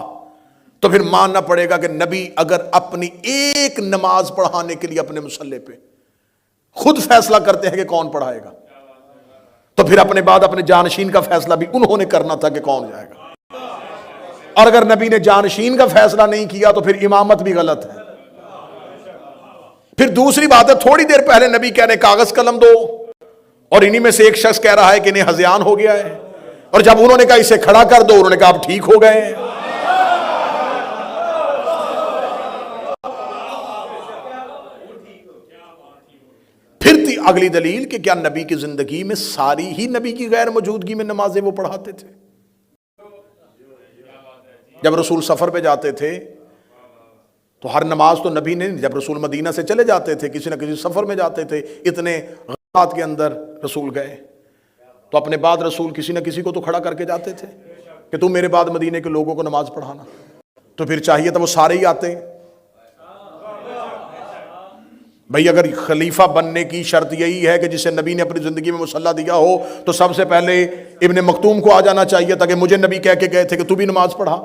تو پھر ماننا پڑے گا کہ نبی اگر اپنی ایک نماز پڑھانے کے لیے اپنے مصلی پہ خود فیصلہ کرتے ہیں کہ کون پڑھائے گا، تو پھر اپنے بعد اپنے جانشین کا فیصلہ بھی انہوں نے کرنا تھا کہ کون جائے گا. اور اگر نبی نے جانشین کا فیصلہ نہیں کیا تو پھر امامت بھی غلط ہے. پھر دوسری بات ہے، تھوڑی دیر پہلے نبی کہہ رہے کاغذ قلم دو، اور انہی میں سے ایک شخص کہہ رہا ہے کہ انہیں ہذیان ہو گیا ہے، اور جب انہوں نے کہا اسے کھڑا کر دو، انہوں نے کہا اب ٹھیک ہو گئے ہیں. پھر تھی اگلی دلیل کہ کیا نبی کی زندگی میں ساری ہی نبی کی غیر موجودگی میں نمازیں وہ پڑھاتے تھے؟ جب رسول سفر پہ جاتے تھے تو ہر نماز تو نبی نے، جب رسول مدینہ سے چلے جاتے تھے کسی نہ کسی سفر میں جاتے تھے، اتنے غزوات کے اندر رسول گئے تو اپنے بعد رسول کسی نہ کسی کو تو کھڑا کر کے جاتے تھے کہ تم میرے بعد مدینے کے لوگوں کو نماز پڑھانا. تو پھر چاہیے تو وہ سارے ہی آتے. بھئی اگر خلیفہ بننے کی شرط یہی ہے کہ جسے نبی نے اپنی زندگی میں مصلح دیا ہو تو سب سے پہلے ابن مکتوم کو آ جانا چاہیے تھا کہ مجھے نبی کہہ کے گئے تھے کہ تو بھی نماز پڑھا.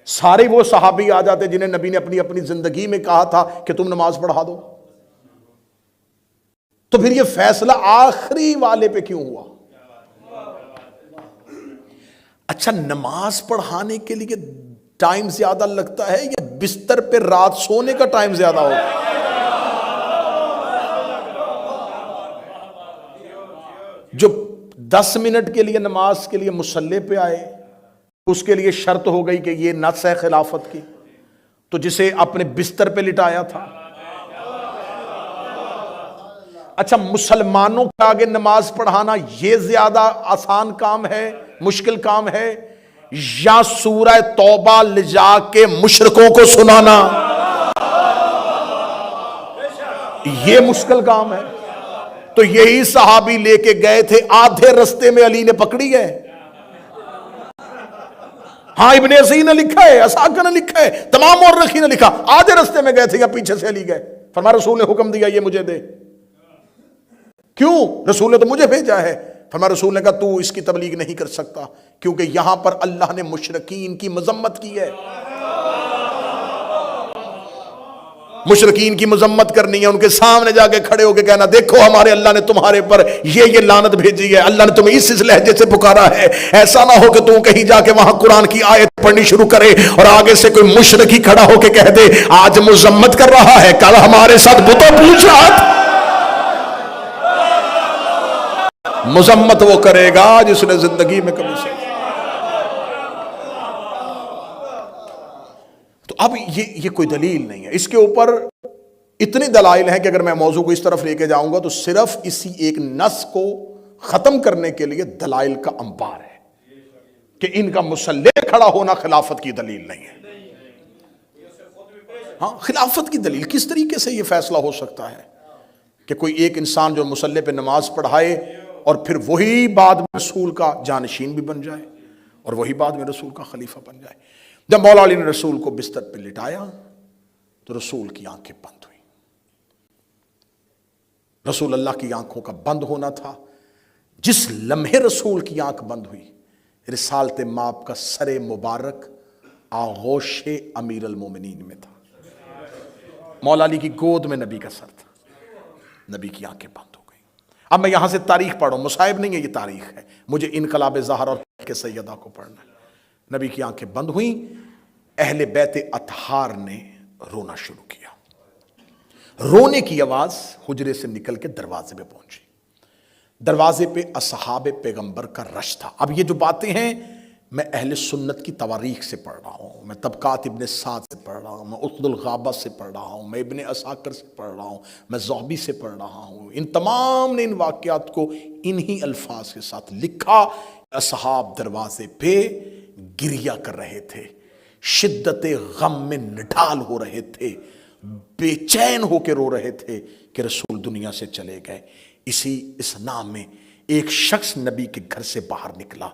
سارے وہ صحابی آ جاتے جنہیں نبی نے اپنی زندگی میں کہا تھا کہ تم نماز پڑھا دو. تو پھر یہ فیصلہ آخری والے پہ کیوں ہوا؟ اچھا، نماز پڑھانے کے لیے ٹائم زیادہ لگتا ہے یا بستر پہ رات سونے کا ٹائم زیادہ ہوتا ہے؟ جو 10 منٹ کے لیے نماز کے لیے مصلی پہ آئے اس کے لیے شرط ہو گئی کہ یہ نص ہے خلافت کی، تو جسے اپنے بستر پہ لٹایا تھا. اچھا، مسلمانوں کے آگے نماز پڑھانا یہ زیادہ آسان کام ہے، مشکل کام ہے، یا سورہ توبہ لجا کے مشرکوں کو سنانا یہ مشکل کام ہے؟ تو یہی صحابی لے کے گئے تھے، آدھے رستے میں علی نے پکڑی ہے. ہاں، ابن عیسی نے لکھا ہے، اسحاق نے لکھا ہے، تمام مورخین نے لکھا، آدھے رستے میں گئے تھے یا پیچھے سے علی گئے. فرمایا رسول نے حکم دیا یہ مجھے دے. کیوں؟ رسول نے تو مجھے بھیجا ہے. فرمایا رسول نے کہا تو اس کی تبلیغ نہیں کر سکتا کیونکہ یہاں پر اللہ نے مشرکین کی مذمت کی ہے. مشرکین کی مذمت کرنی ہے، ان کے سامنے جا کے کھڑے ہو کے کہنا دیکھو ہمارے اللہ نے تمہارے پر یہ لعنت بھیجی ہے، اللہ نے تمہیں اس لہجے سے پکارا ہے. ایسا نہ ہو کہ تم کہیں جا کے وہاں قرآن کی آیت پڑھنی شروع کرے اور آگے سے کوئی مشرک ہی کھڑا ہو کے کہہ دے آج مذمت کر رہا ہے، کل ہمارے ساتھ بتوں پوچھ رہا تھا. مذمت وہ کرے گا جس نے زندگی میں کبھی سے. تو اب یہ کوئی دلیل نہیں ہے. اس کے اوپر اتنی دلائل ہیں کہ اگر میں موضوع کو اس طرف لے کے جاؤں گا تو صرف اسی ایک نص کو ختم کرنے کے لیے دلائل کا انبار ہے کہ ان کا مسلح کھڑا ہونا خلافت کی دلیل نہیں ہے. ہاں، خلافت کی دلیل کس طریقے سے یہ فیصلہ ہو سکتا ہے کہ کوئی ایک انسان جو مسلح پہ نماز پڑھائے اور پھر وہی بعد میں رسول کا جانشین بھی بن جائے اور وہی بعد میں رسول کا خلیفہ بن جائے. جب مولا علی نے رسول کو بستر پہ لٹایا تو رسول کی آنکھیں بند ہوئی. رسول اللہ کی آنکھوں کا بند ہونا تھا. جس لمحے رسول کی آنکھ بند ہوئی رسالت مآب کا سر مبارک آغوش امیر المومنین میں تھا. مولا علی کی گود میں نبی کا سر تھا. نبی کی آنکھیں بند ہو گئی. اب میں یہاں سے تاریخ پڑھوں، مصائب نہیں ہے، یہ تاریخ ہے. مجھے انقلاب زہر اور کے سیدہ کو پڑھنا ہے. نبی کی آنکھیں بند ہوئیں. اہل بیت اطہار نے رونا شروع کیا. رونے کی آواز حجرے سے نکل کے دروازے پہ پہنچی. دروازے پہ اصحاب پیغمبر کا رش تھا. اب یہ جو باتیں ہیں میں اہل سنت کی تواریخ سے پڑھ رہا ہوں، میں طبقات ابن سعد سے پڑھ رہا ہوں، میں اخد الغابہ سے پڑھ رہا ہوں، میں ابن اساکر سے پڑھ رہا ہوں، میں زہبی سے پڑھ رہا ہوں. ان تمام نے ان واقعات کو انہی الفاظ کے ساتھ لکھا. اصحاب دروازے پہ گریہ کر رہے تھے، شدت غم میں نڈھال ہو رہے تھے، بے چین ہو کے رو رہے تھے کہ رسول دنیا سے چلے گئے. اس نام میں ایک شخص نبی کے گھر سے باہر نکلا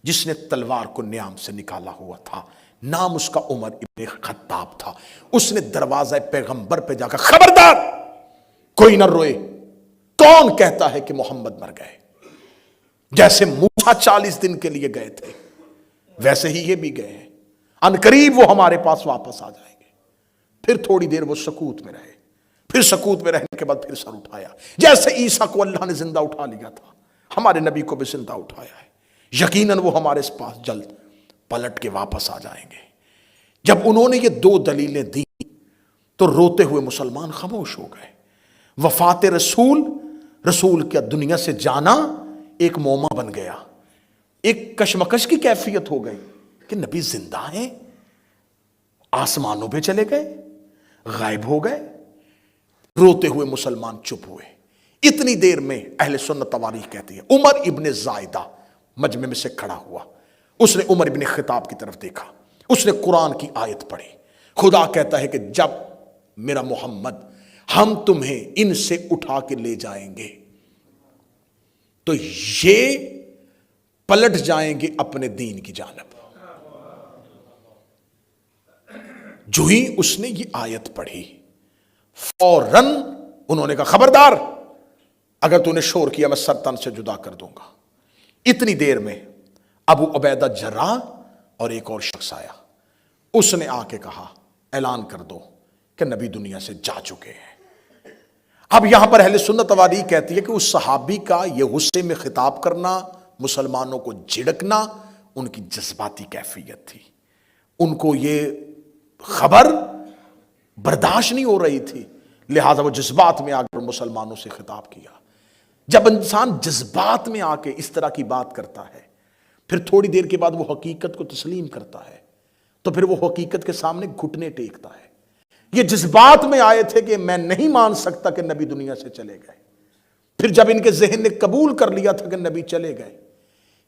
جس نے تلوار کو نیام سے نکالا ہوا تھا. نام اس کا عمر ابن خطاب تھا. اس نے دروازہ پیغمبر پہ جا کر خبردار کوئی نہ روئے. کون کہتا ہے کہ محمد مر گئے؟ جیسے موسیٰ 40 دن کے لیے گئے تھے ویسے ہی یہ بھی گئے ہیں. ان قریب وہ ہمارے پاس واپس آ جائیں گے. پھر تھوڑی دیر وہ سکوت میں رہے. پھر سکوت میں رہنے کے بعد پھر سر اٹھایا جیسے عیسیٰ کو اللہ نے زندہ اٹھا لیا تھا. ہمارے نبی کو بھی زندہ اٹھایا ہے، یقیناً وہ ہمارے پاس جلد پلٹ کے واپس آ جائیں گے۔ جب انہوں نے یہ دو دلیلیں دی تو روتے ہوئے مسلمان خاموش ہو گئے۔ وفات رسول کا دنیا سے جانا ایک موما بن گیا، ایک کشمکش کی کیفیت ہو گئی کہ نبی زندہ ہیں، آسمانوں پہ چلے گئے، غائب ہو گئے۔ روتے ہوئے مسلمان چپ ہوئے۔ اتنی دیر میں اہل سنت تواریخ کہتی ہے عمر ابن زائدہ مجمع میں سے کھڑا ہوا، اس نے عمر ابن خطاب کی طرف دیکھا، اس نے قرآن کی آیت پڑھی۔ خدا کہتا ہے کہ جب میرا محمد ہم تمہیں ان سے اٹھا کے لے جائیں گے تو یہ پلٹ جائیں گے اپنے دین کی جانب۔ جو ہی اس نے یہ آیت پڑھی فوراً انہوں نے کہا خبردار، اگر تو نے شور کیا میں سر تن سے جدا کر دوں گا۔ اتنی دیر میں ابو عبیدہ جراح اور ایک اور شخص آیا، اس نے آ کے کہا اعلان کر دو کہ نبی دنیا سے جا چکے ہیں۔ اب یہاں پر اہل سنت تواریخ کہتی ہے کہ اس صحابی کا یہ غصے میں خطاب کرنا، مسلمانوں کو جھڑکنا ان کی جذباتی کیفیت تھی، ان کو یہ خبر برداشت نہیں ہو رہی تھی، لہذا وہ جذبات میں آ کر مسلمانوں سے خطاب کیا۔ جب انسان جذبات میں آ کے اس طرح کی بات کرتا ہے پھر تھوڑی دیر کے بعد وہ حقیقت کو تسلیم کرتا ہے تو پھر وہ حقیقت کے سامنے گھٹنے ٹیکتا ہے۔ یہ جذبات میں آئے تھے کہ میں نہیں مان سکتا کہ نبی دنیا سے چلے گئے، پھر جب ان کے ذہن نے قبول کر لیا تھا کہ نبی چلے گئے،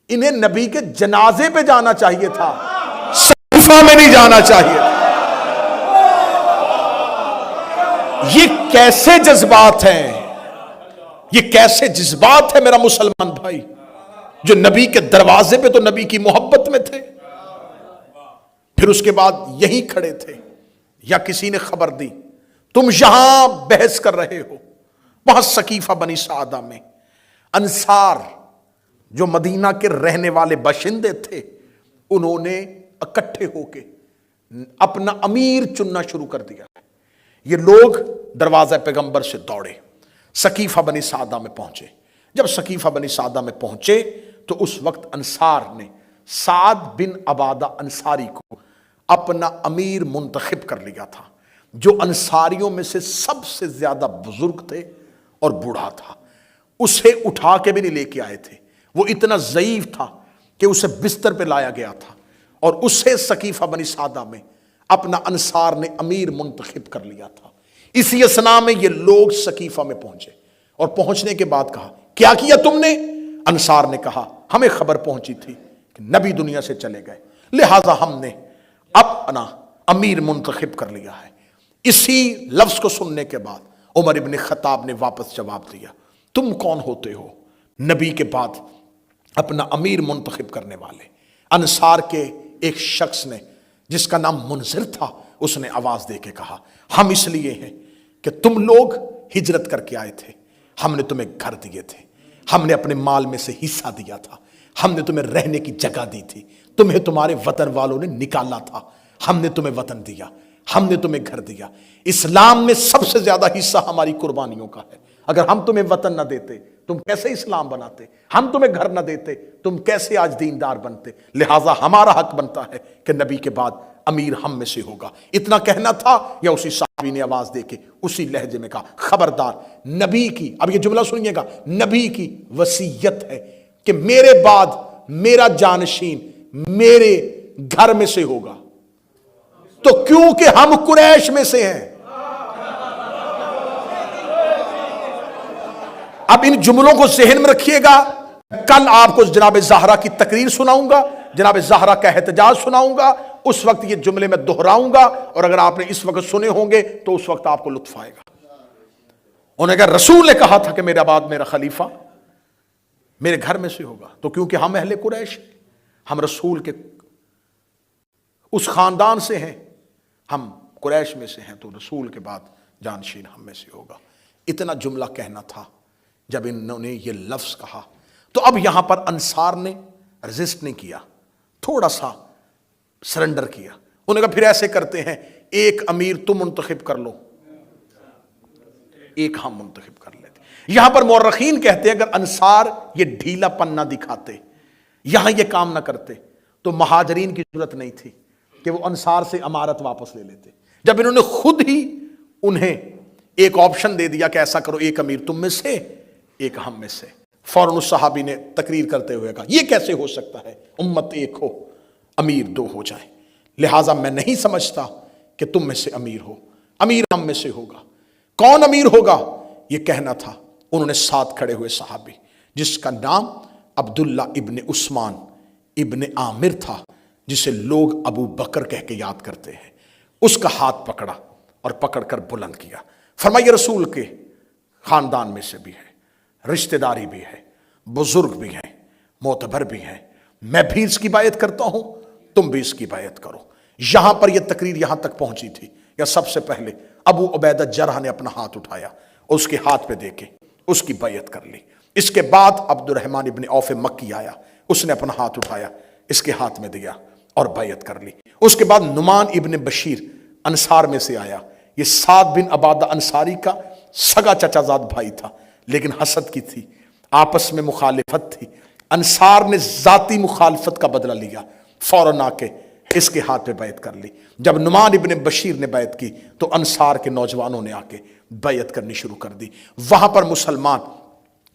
انہیں نبی کے جنازے پہ جانا چاہیے تھا، صحیفہ میں نہیں جانا چاہیے تھا۔ یہ کیسے جذبات ہیں، یہ کیسے جذبات ہے میرا مسلمان بھائی، جو نبی کے دروازے پہ تو نبی کی محبت میں تھے، پھر اس کے بعد یہی کھڑے تھے یا کسی نے خبر دی تم یہاں بحث کر رہے ہو۔ وہاں سقیفہ بنی سعدہ میں انصار جو مدینہ کے رہنے والے باشندے تھے، انہوں نے اکٹھے ہو کے اپنا امیر چننا شروع کر دیا۔ یہ لوگ دروازہ پیغمبر سے دوڑے، سقیفہ بنی سعدہ میں پہنچے۔ جب سقیفہ بنی سعدہ میں پہنچے تو اس وقت انصار نے سعد بن عبادہ انصاری کو اپنا امیر منتخب کر لیا تھا، جو انصاریوں میں سے سب سے زیادہ بزرگ تھے اور بوڑھا تھا۔ اسے اٹھا کے بھی نہیں لے کے آئے تھے، وہ اتنا ضعیف تھا کہ اسے بستر پہ لایا گیا تھا، اور اسے سقیفہ بنی سعدہ میں اپنا انصار نے امیر منتخب کر لیا تھا۔ اسی اسنا میں یہ لوگ سقیفہ میں پہنچے، اور پہنچنے کے بعد کہا کیا کیا تم نے؟ انصار نے کہا ہمیں خبر پہنچی تھی کہ نبی دنیا سے چلے گئے، لہذا ہم نے اپنا امیر منتخب کر لیا ہے۔ اسی لفظ کو سننے کے بعد عمر ابن خطاب نے واپس جواب دیا تم کون ہوتے ہو نبی کے بعد اپنا امیر منتخب کرنے والے؟ انصار کے ایک شخص نے جس کا نام منذر تھا، اس نے آواز دے کے کہا ہم اس لیے ہیں کہ تم لوگ ہجرت کر کے آئے تھے، ہم نے تمہیں گھر دیے تھے، ہم نے اپنے مال میں سے حصہ دیا تھا، ہم نے تمہیں رہنے کی جگہ دی تھی، تمہیں تمہارے وطن والوں نے نکالا تھا، ہم نے تمہیں وطن دیا، ہم نے تمہیں گھر دیا۔ اسلام میں سب سے زیادہ حصہ ہماری قربانیوں کا ہے۔ اگر ہم تمہیں وطن نہ دیتے تم کیسے اسلام بناتے؟ ہم تمہیں گھر نہ دیتے تم کیسے آج دیندار بنتے؟ لہٰذا ہمارا حق بنتا ہے کہ نبی کے بعد امیر ہم میں سے ہوگا۔ اتنا کہنا تھا یا اسی صحابی نے آواز دے کے اسی لہجے میں کہا خبردار، نبی کی، اب یہ جملہ سنیے گا، نبی کی وصیت ہے کہ میرے بعد میرا جانشین میرے گھر میں سے ہوگا، تو کیونکہ ہم قریش میں سے ہیں۔ اب ان جملوں کو ذہن میں رکھیے گا، کل آپ کو جناب زہرا کی تقریر سناؤں گا، جناب زہرا کا احتجاج سناؤں گا، اس وقت یہ جملے میں دہراؤں گا، اور اگر آپ نے اس وقت سنے ہوں گے تو اس وقت آپ کو لطف آئے گا۔ انہوں نے کہا رسول نے کہا تھا کہ میرے بعد میرا خلیفہ میرے گھر میں سے ہوگا، تو کیونکہ ہم اہل قریش ہیں، ہم رسول کے اس خاندان سے ہیں، ہم قریش میں سے ہیں، تو رسول کے بعد جانشین ہم میں سے ہوگا۔ اتنا جملہ کہنا تھا۔ جب انہوں نے یہ لفظ کہا تو اب یہاں پر انصار نے رزسٹ نہیں کیا، تھوڑا سا سرنڈر کیا۔ انہوں نے کہا پھر ایسے کرتے ہیں، ایک امیر تم منتخب کر لو، ایک ہم منتخب کر لیتے۔ یہاں پر مورخین کہتے ہیں اگر انصار یہ ڈھیلا پن نہ دکھاتے، یہاں یہ کام نہ کرتے، تو مہاجرین کی ضرورت نہیں تھی کہ وہ انصار سے امارت واپس لے لیتے۔ جب انہوں نے خود ہی انہیں ایک آپشن دے دیا کہ ایسا کرو، ایک امیر تم میں سے، ایک ہم میں سے، فوراً اس صحابی نے تقریر کرتے ہوئے کہا یہ کیسے ہو سکتا ہے، امت ایک ہو امیر دو ہو جائیں، لہٰذا میں نہیں سمجھتا کہ تم میں سے امیر ہو، امیر ہم میں سے ہوگا۔ کون امیر ہوگا یہ کہنا تھا۔ انہوں نے ساتھ کھڑے ہوئے صحابی جس کا نام عبداللہ ابن عثمان ابن عامر تھا، جسے لوگ ابو بکر کہہ کے یاد کرتے ہیں، اس کا ہاتھ پکڑا اور پکڑ کر بلند کیا، فرمایا رسول کے خاندان میں سے بھی ہے، رشتہ داری بھی ہے، بزرگ بھی ہیں، معتبر بھی ہیں، میں بھی اس کی بیعت کرتا ہوں، تم بھی اس کی بیعت کرو۔ یہاں پر یہ تقریر یہاں تک پہنچی تھی یا سب سے پہلے ابو عبیدہ جرح نے اپنا ہاتھ اٹھایا، اس کے ہاتھ پہ دے کے اس کی بیعت کر لی۔ اس کے بعد عبد الرحمن ابن عوف مکی آیا، اس نے اپنا ہاتھ اٹھایا، اس کے ہاتھ میں دیا اور بیعت کر لی۔ اس کے بعد نعمان ابن بشیر انصار میں سے آیا، یہ سعد بن عبادہ انصاری کا سگا چچا زاد بھائی تھا، لیکن حسد کی تھی، آپس میں مخالفت تھی، انصار نے ذاتی مخالفت کا بدلہ لیا، فوراً آ کے اس کے ہاتھ پہ بیعت کر لی۔ جب نعمان ابن بشیر نے بیعت کی تو انصار کے نوجوانوں نے آ کے بیعت کرنی شروع کر دی۔ وہاں پر مسلمان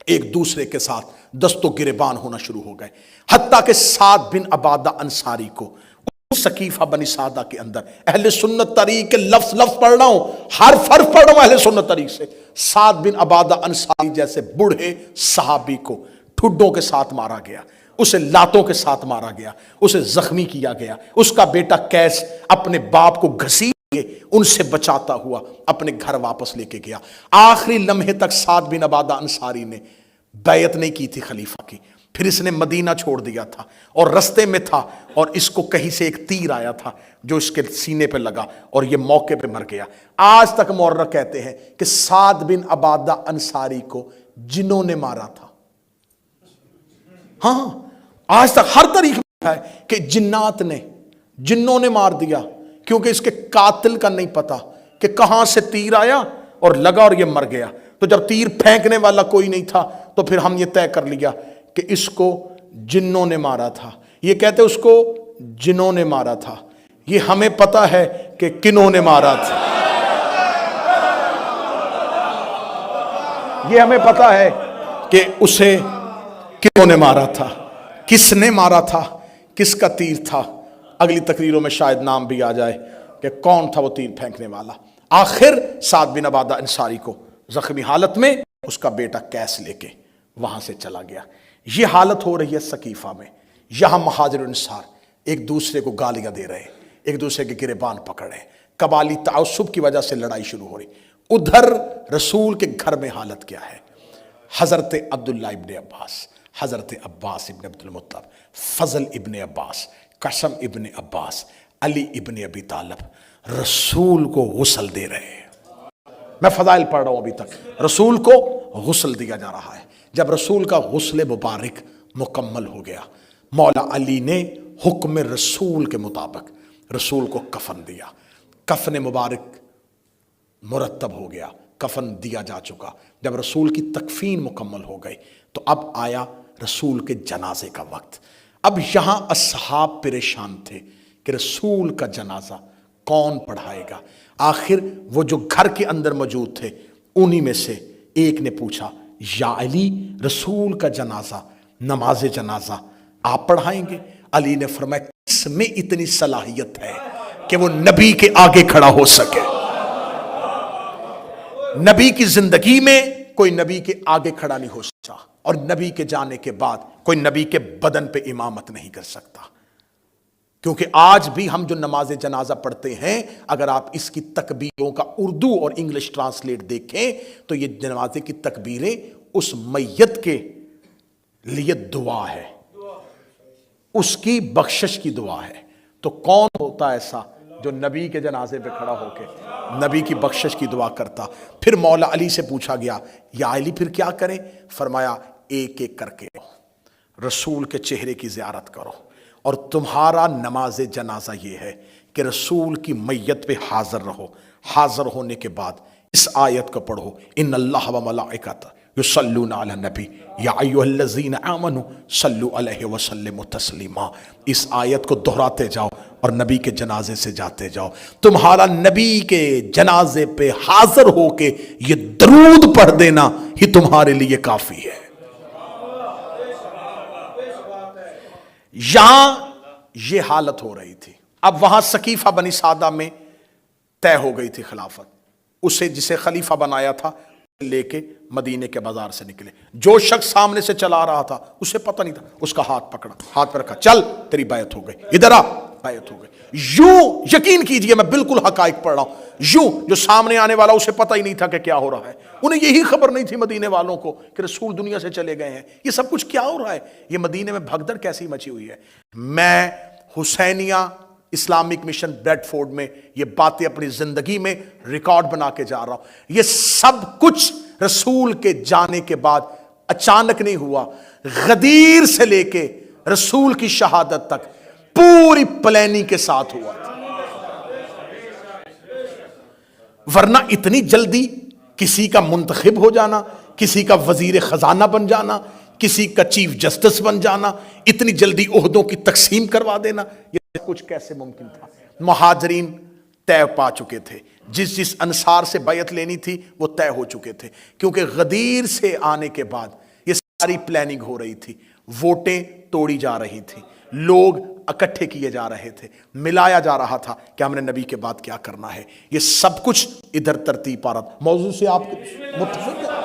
ایک دوسرے کے ساتھ دست و گریبان ہونا شروع ہو گئے، حتیٰ کہ سعد بن عبادہ انصاری کو سقیفہ بنی سعدہ کے اندر، اہل سنت طریق کے لفظ پڑھ رہا ہوں، حرف پڑھ رہا ہوں اہل سنت طریق سے، سعد بن عبادہ انصاری جیسے بوڑھے صحابی کو ٹھڈوں کے ساتھ مارا گیا، اسے لاتوں کے ساتھ مارا گیا، اسے زخمی کیا گیا، اس کا بیٹا قیس اپنے باپ کو گھسیٹ کے ان سے بچاتا ہوا اپنے گھر واپس لے کے گیا۔ آخری لمحے تک سعد بن عبادہ انصاری نے بیعت نہیں کی تھی خلیفہ کی، پھر اس نے مدینہ چھوڑ دیا تھا اور رستے میں تھا اور اس کو کہیں سے ایک تیر آیا تھا جو اس کے سینے پہ لگا اور یہ موقع پہ مر گیا۔ آج تک مورخ کہتے ہیں کہ سعد بن عبادہ انصاری کو جنوں نے مارا تھا۔ ہاں آج تک ہر طریقے میں ہے کہ جنوں نے مار دیا، کیونکہ اس کے قاتل کا نہیں پتا کہ کہاں سے تیر آیا اور لگا اور یہ مر گیا۔ تو جب تیر پھینکنے والا کوئی نہیں تھا تو پھر ہم یہ طے کر لیا کہ اس کو جنوں نے مارا تھا۔ یہ کہتے اس کو جنوں نے مارا تھا، یہ ہمیں پتا ہے کہ کنوں نے مارا تھا، یہ ہمیں پتا ہے کہ اسے کنوں نے مارا تھا، کس نے مارا تھا، کس کا تیر تھا، اگلی تقریروں میں شاید نام بھی آ جائے کہ کون تھا وہ تیر پھینکنے والا۔ آخر سعد بن عبادہ انصاری کو زخمی حالت میں اس کا بیٹا قیس لے کے وہاں سے چلا گیا۔ یہ حالت ہو رہی ہے سقیفہ میں، یہاں مہاجر انصار ایک دوسرے کو گالیاں دے رہے، ایک دوسرے کے گریبان پکڑ رہے، قبالی تعصب کی وجہ سے لڑائی شروع ہو رہی۔ ادھر رسول کے گھر میں حالت کیا ہے؟ حضرت عبداللہ ابن عباس، حضرت عباس ابن عبد المطلب، فضل ابن عباس، قسم ابن عباس، علی ابن ابی طالب رسول کو غسل دے رہے ہیں۔ میں فضائل پڑھ رہا ہوں ابھی تک، رسول کو غسل دیا جا رہا ہے۔ جب رسول کا غسل مبارک مکمل ہو گیا، مولا علی نے حکم رسول کے مطابق رسول کو کفن دیا، کفن مبارک مرتب ہو گیا، کفن دیا جا چکا۔ جب رسول کی تکفین مکمل ہو گئی تو اب آیا رسول کے جنازے کا وقت۔ اب یہاں اصحاب پریشان تھے کہ رسول کا جنازہ کون پڑھائے گا۔ آخر وہ جو گھر کے اندر موجود تھے انہی میں سے ایک نے پوچھا، یا علی رسول کا جنازہ، نماز جنازہ آپ پڑھائیں گے؟ علی نے فرمایا کس میں اتنی صلاحیت ہے کہ وہ نبی کے آگے کھڑا ہو سکے؟ نبی کی زندگی میں کوئی نبی کے آگے کھڑا نہیں ہو سکتا، اور نبی کے جانے کے بعد کوئی نبی کے بدن پہ امامت نہیں کر سکتا۔ کیونکہ آج بھی ہم جو نماز جنازہ پڑھتے ہیں، اگر آپ اس کی تکبیروں کا اردو اور انگلش ٹرانسلیٹ دیکھیں تو یہ جنازے کی تکبیریں اس میت کے لیے دعا ہے، اس کی بخشش کی دعا ہے۔ تو کون ہوتا ایسا جو نبی کے جنازے پہ کھڑا ہو کے نبی کی بخشش کی دعا کرتا؟ پھر مولا علی سے پوچھا گیا، یا علی پھر کیا کریں؟ فرمایا ایک ایک کر کے رسول کے چہرے کی زیارت کرو، اور تمہارا نماز جنازہ یہ ہے کہ رسول کی میت پہ حاضر رہو، حاضر ہونے کے بعد اس آیت کو پڑھو، ان اللہ و ملائکتہ یصلون علی النبی یا ایھا الذین آمنوا صلوا علیہ وسلموا تسلیما۔ اس آیت کو دہراتے جاؤ اور نبی کے جنازے سے جاتے جاؤ، تمہارا نبی کے جنازے پہ حاضر ہو کے یہ درود پڑھ دینا ہی تمہارے لیے کافی ہے۔ یہاں یہ حالت ہو رہی تھی، اب وہاں ثقیفہ بنی سعدہ میں طے ہو گئی تھی خلافت، اسے جسے خلیفہ بنایا تھا لے کے مدینے کے بازار سے نکلے، جو شخص سامنے سے چلا رہا تھا اسے پتہ نہیں تھا، اس کا ہاتھ پکڑا، ہاتھ پہ رکھا، چل تیری بیعت ہو گئی، ادھر آ، بیعت ہو گئی۔ یوں یقین کیجئے میں بالکل حقائق پڑھ رہا ہوں، یوں جو سامنے آنے والا اسے پتہ ہی نہیں تھا کہ کیا ہو رہا ہے، انہیں یہی خبر نہیں تھی مدینے والوں کو کہ رسول دنیا سے چلے گئے ہیں، یہ سب کچھ کیا ہو رہا ہے، یہ مدینے میں بھگدڑ کیسی مچی ہوئی ہے۔ میں حسینیہ اسلامک مشن بریڈ فورڈ میں یہ باتیں اپنی زندگی میں ریکارڈ بنا کے جا رہا ہوں، یہ سب کچھ رسول کے جانے کے بعد اچانک نہیں ہوا، غدیر سے لے کے رسول کی شہادت تک پوری پلاننگ کے ساتھ ہوا تھا، ورنہ اتنی جلدی کسی کا منتخب ہو جانا، کسی کا وزیر خزانہ بن جانا، کسی کا چیف جسٹس بن جانا، اتنی جلدی عہدوں کی تقسیم کروا دینا، یہ کچھ کیسے ممکن تھا؟ مہاجرین طے پا چکے تھے، جس انصار سے بیعت لینی تھی وہ طے ہو چکے تھے، کیونکہ غدیر سے آنے کے بعد یہ ساری پلاننگ ہو رہی تھی، ووٹیں توڑی جا رہی تھی، لوگ اکٹھے کیے جا رہے تھے، ملایا جا رہا تھا کہ ہم نے نبی کے بعد کیا کرنا ہے، یہ سب کچھ ادھر ترتیب پا رہا تھا۔ موضوع سے آپ متفق ہیں؟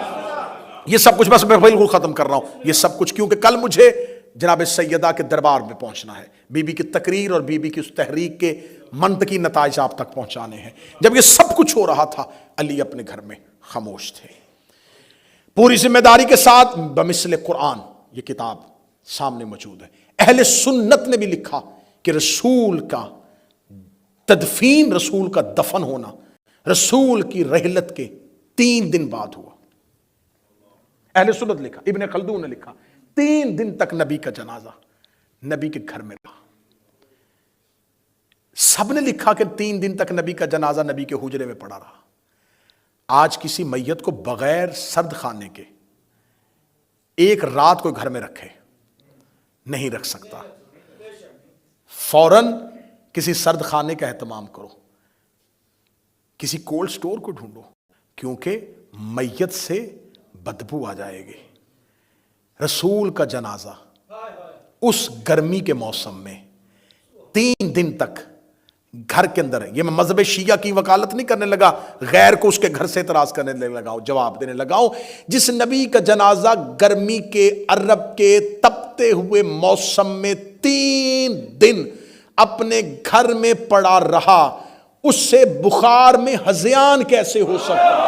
یہ سب کچھ بس میں بالکل ختم کر رہا ہوں، یہ سب کچھ کیونکہ کل مجھے جناب سیدہ کے دربار میں پہنچنا ہے، بی بی کی تقریر اور بی بی کی اس تحریک کے منطقی نتائج آپ تک پہنچانے ہیں۔ جب یہ سب کچھ ہو رہا تھا علی اپنے گھر میں خاموش تھے، پوری ذمہ داری کے ساتھ بمثل قرآن یہ کتاب سامنے موجود ہے۔ اہل سنت نے بھی لکھا کہ رسول کا تدفین، رسول کا دفن ہونا رسول کی رحلت کے 3 دن بعد ہوا۔ اہل سنت لکھا، ابن خلدون نے لکھا 3 دن تک نبی کا جنازہ نبی کے گھر میں رہا۔ سب نے لکھا کہ 3 دن تک نبی کا جنازہ نبی کے حجرے میں پڑا رہا۔ آج کسی میت کو بغیر سرد خانے کے ایک رات کو گھر میں رکھے نہیں رکھ سکتا، فوراً کسی سرد خانے کا اہتمام کرو، کسی کولڈ سٹور کو ڈھونڈو، کیونکہ میت سے بدبو آ جائے گی۔ رسول کا جنازہ اس گرمی کے موسم میں 3 دن تک گھر کے اندر ہے۔ یہ میں مذہب شیعہ کی وکالت نہیں کرنے لگا، غیر کو اس کے گھر سے اعتراض کرنے لگا، جواب دینے لگا ہوں۔ جس نبی کا جنازہ گرمی کے عرب کے تپتے ہوئے موسم میں 3 دن اپنے گھر میں پڑا رہا، اس سے بخار میں ہذیان کیسے ہو سکتا؟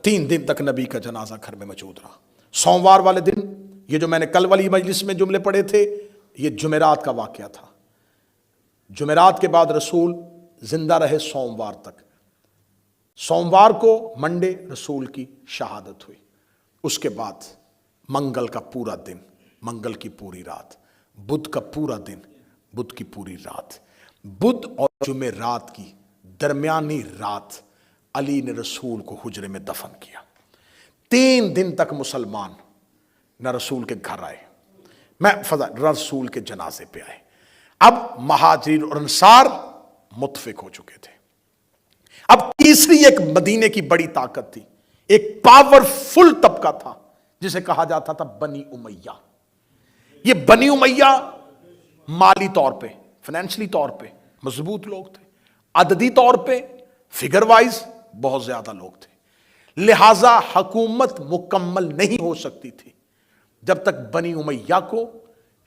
3 دن تک نبی کا جنازہ گھر میں موجود رہا۔ سوموار والے دن، یہ جو میں نے کل والی مجلس میں جملے پڑھے تھے، یہ جمعرات کا واقعہ تھا۔ جمعرات کے بعد رسول زندہ رہے سوموار تک۔ سوموار کو منڈے رسول کی شہادت ہوئی، اس کے بعد منگل کا پورا دن، منگل کی پوری رات، بدھ کا پورا دن، بدھ کی پوری رات، بدھ اور جمعرات کی درمیانی رات علی نے رسول کو حجرے میں دفن کیا۔ 3 دن تک مسلمان نہ رسول کے گھر آئے، میں رسول کے جنازے پہ آئے۔ اب مہاجرین اور انصار متفق ہو چکے تھے۔ اب تیسری ایک مدینے کی بڑی طاقت تھی، ایک پاورفل طبقہ تھا جسے کہا جاتا تھا بنی امیہ۔ یہ بنی امیہ مالی طور پہ، فائنینشلی طور پہ مضبوط لوگ تھے، عددی طور پہ فگر وائز بہت زیادہ لوگ تھے، لہٰذا حکومت مکمل نہیں ہو سکتی تھی جب تک بنی امیہ کو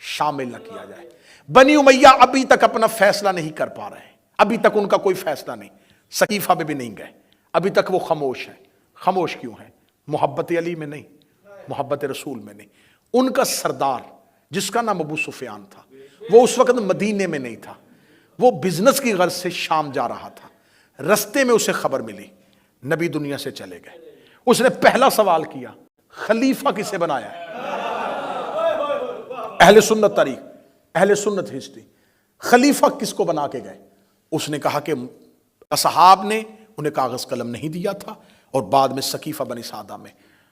شامل نہ کیا جائے۔ بنی امیہ ابھی تک اپنا فیصلہ نہیں کر پا رہے ہیں، ابھی تک ان کا کوئی فیصلہ نہیں، ثقیفہ میں بھی نہیں گئے، ابھی تک وہ خاموش ہیں۔ خاموش کیوں ہیں؟ محبت علی میں نہیں، محبت رسول میں نہیں۔ ان کا سردار جس کا نام ابو سفیان تھا، وہ اس وقت مدینے میں نہیں تھا، وہ بزنس کی غرض سے شام جا رہا تھا۔ رستے میں اسے خبر ملی نبی دنیا سے چلے گئے۔ اس نے پہلا سوال کیا، خلیفہ کسے بنایا ہے؟ اہل سنت تاریخ، اہل سنت ہسٹری، خلیفہ کس کو بنا کے گئے؟ اس نے کہا کہ اصحاب نے انہیں کاغذ قلم نہیں دیا تھا، اور بعد میں سقیفہ بنی سعدہ میں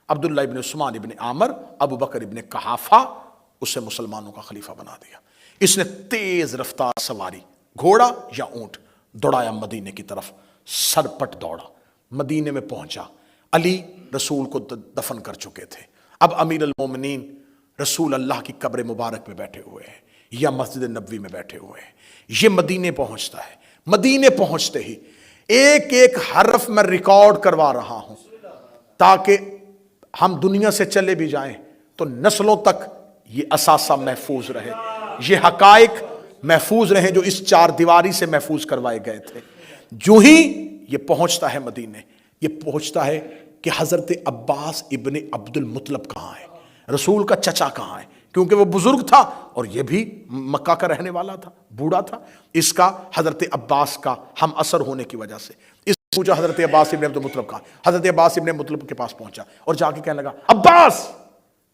عبداللہ ابن عثمان ابن عامر ابو بکر ابن قحافہ اسے مسلمانوں کا خلیفہ بنا دیا۔ اس نے تیز رفتار سواری، گھوڑا یا اونٹ، دوڑایا مدینے کی طرف، سر پٹ دوڑا، مدینے میں پہنچا۔ علی رسول کو دفن کر چکے تھے، اب امیر المومنین رسول اللہ کی قبر مبارک میں بیٹھے ہوئے ہیں یا مسجد نبوی میں بیٹھے ہوئے ہیں۔ یہ مدینے پہنچتا ہے، مدینے پہنچتے ہی ایک ایک حرف میں ریکارڈ کروا رہا ہوں تاکہ ہم دنیا سے چلے بھی جائیں تو نسلوں تک یہ اثاثہ محفوظ رہے، یہ حقائق محفوظ رہیں جو اس چار دیواری سے محفوظ کروائے گئے تھے۔ جو ہی یہ پہنچتا ہے مدینے، یہ پہنچتا ہے کہ حضرت عباس ابن عبد المطلب کہاں ہے، رسول کا چچا کہاں ہے، کیونکہ وہ بزرگ تھا اور یہ بھی مکہ کا رہنے والا تھا، بوڑھا تھا۔ اس کا حضرت عباس کا ہم اثر ہونے کی وجہ سے اس پوچھا حضرت عباس ابن عبد المطلب کہاں، حضرت عباس ابن مطلب کے پاس پہنچا اور جا کے کہنے لگا عباس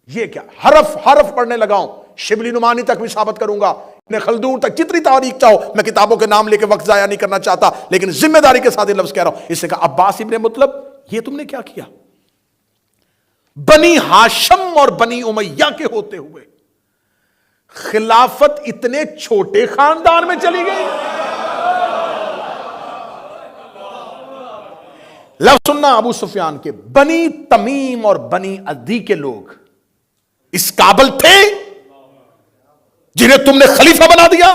یہ کیا، حرف حرف پڑھنے لگاؤں، شبلی نعمانی تک بھی ثابت کروں گا، ابن خلدون تک، جتنی تاریخ چاہو، میں کتابوں کے نام لے کے وقت ضائع نہیں کرنا چاہتا، لیکن ذمہ داری کے ساتھ یہ لفظ کہہ رہا ہوں۔ اس نے کہا عباس ابن مطلب یہ تم نے کیا کیا، بنی ہاشم اور بنی امیہ کے ہوتے ہوئے خلافت اتنے چھوٹے خاندان میں چلی گئی۔ لفظ سننا ابو سفیان کے، بنی تمیم اور بنی عدی کے لوگ اس قابل تھے جنہیں تم نے خلیفہ بنا دیا؟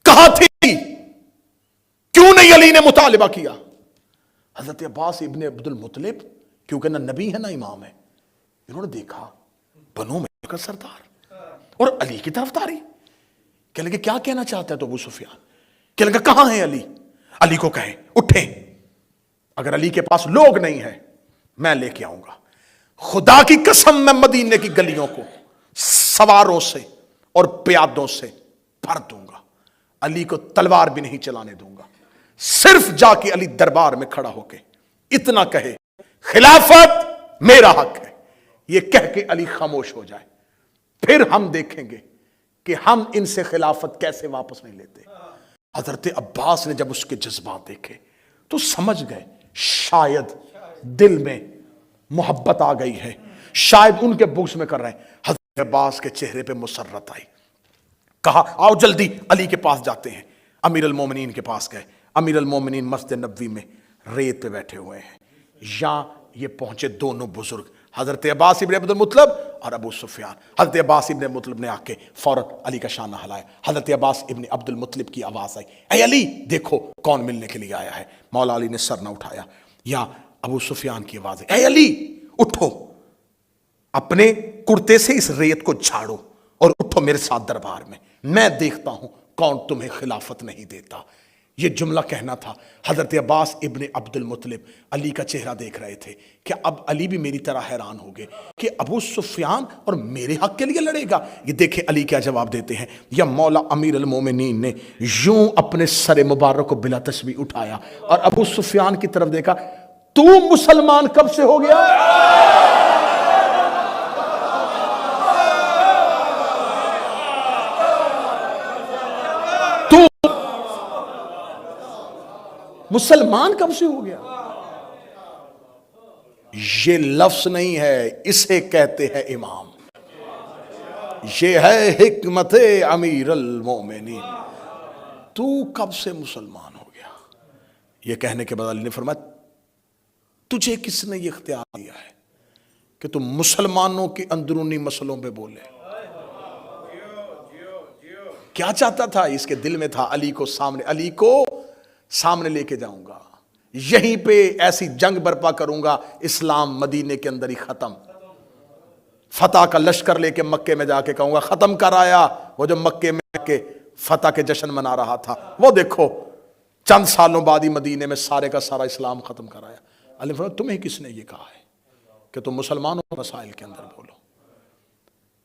کہاں تھی؟ کیوں نہیں علی نے مطالبہ کیا؟ حضرت عباس ابن عبد المطلب کیونکہ نہ نبی ہے نہ امام ہے، انہوں نے دیکھا بنو امیہ کا سردار اور علی کی طرفداری، کہنے لگے کیا کہنا چاہتا ہے تو ابو سفیان، کہنے لگا کہاں ہے علی؟ علی کو کہیں اٹھیں، اگر علی کے پاس لوگ نہیں ہیں میں لے کے آؤں گا، خدا کی قسم میں مدینے کی گلیوں کو سواروں سے اور پیادوں سے بھر دوں گا، علی کو تلوار بھی نہیں چلانے دوں گا، صرف جا کے علی دربار میں کھڑا ہو کے اتنا کہے خلافت میرا حق ہے، یہ کہہ کے علی خاموش ہو جائے، پھر ہم دیکھیں گے کہ ہم ان سے خلافت کیسے واپس نہیں لیتے۔ حضرت عباس نے جب اس کے جذبات دیکھے تو سمجھ گئے شاید دل میں محبت آ گئی ہے، شاید ان کے بغض میں کر رہے ہیں۔ حضرت عباس کے چہرے پہ مسرت آئی، کہا آؤ جلدی علی کے پاس جاتے ہیں۔ امیر المومنین کے پاس گئے، امیر المومنین مسجد نبوی میں ریت پہ بیٹھے ہوئے ہیں، یہاں یہ پہنچے دونوں بزرگ حضرت عباس ابن عبد المطلب اور ابو سفیان۔ حضرت عباس ابن مطلب نے آ کے فوراً علی کا شانہ ہلایا، حضرت عباس ابن عبد المطلب کی آواز آئی اے علی دیکھو کون ملنے کے لیے آیا ہے۔ مولا علی نے سر نہ اٹھایا، یا ابو سفیان کی آواز ہے اے علی اٹھو، اپنے کرتے سے اس ریت کو جھاڑو اور اٹھو میرے ساتھ دربار میں دیکھتا ہوں کون تمہیں خلافت نہیں دیتا۔ یہ جملہ کہنا تھا۔ حضرت عباس ابن عبد المطلب علی کا چہرہ دیکھ رہے تھے کہ اب علی بھی میری طرح حیران ہو گئے کہ ابو سفیان اور میرے حق کے لیے لڑے گا۔ یہ دیکھیں علی کیا جواب دیتے ہیں، یا مولا امیر المومنین نے یوں اپنے سر مبارک کو بلا تسبیح اٹھایا اور ابو سفیان کی طرف دیکھا، تو مسلمان کب سے ہو گیا؟ مسلمان کب سے ہو گیا؟ یہ لفظ نہیں ہے، اسے کہتے ہیں امام، یہ ہے حکمت امیر المومنین، تو کب سے مسلمان ہو گیا؟ یہ کہنے کے بعد علی نے فرمایا تجھے کس نے یہ اختیار دیا ہے کہ تم مسلمانوں کے اندرونی مسئلوں پہ بولے؟ کیا چاہتا تھا؟ اس کے دل میں تھا علی کو سامنے لے کے جاؤں گا، یہیں پہ ایسی جنگ برپا کروں گا اسلام مدینے کے اندر ہی ختم، فتح کا لشکر لے کے مکے میں جا کے کہوں گا ختم کر آیا وہ جو مکے میں کے فتح کے جشن منا رہا تھا، وہ دیکھو چند سالوں بعد ہی مدینے میں سارے کا سارا اسلام ختم کر آیا۔ علی نے فرمایا تمہیں کس نے یہ کہا ہے کہ تم مسلمانوں کے مسائل کے اندر بولو؟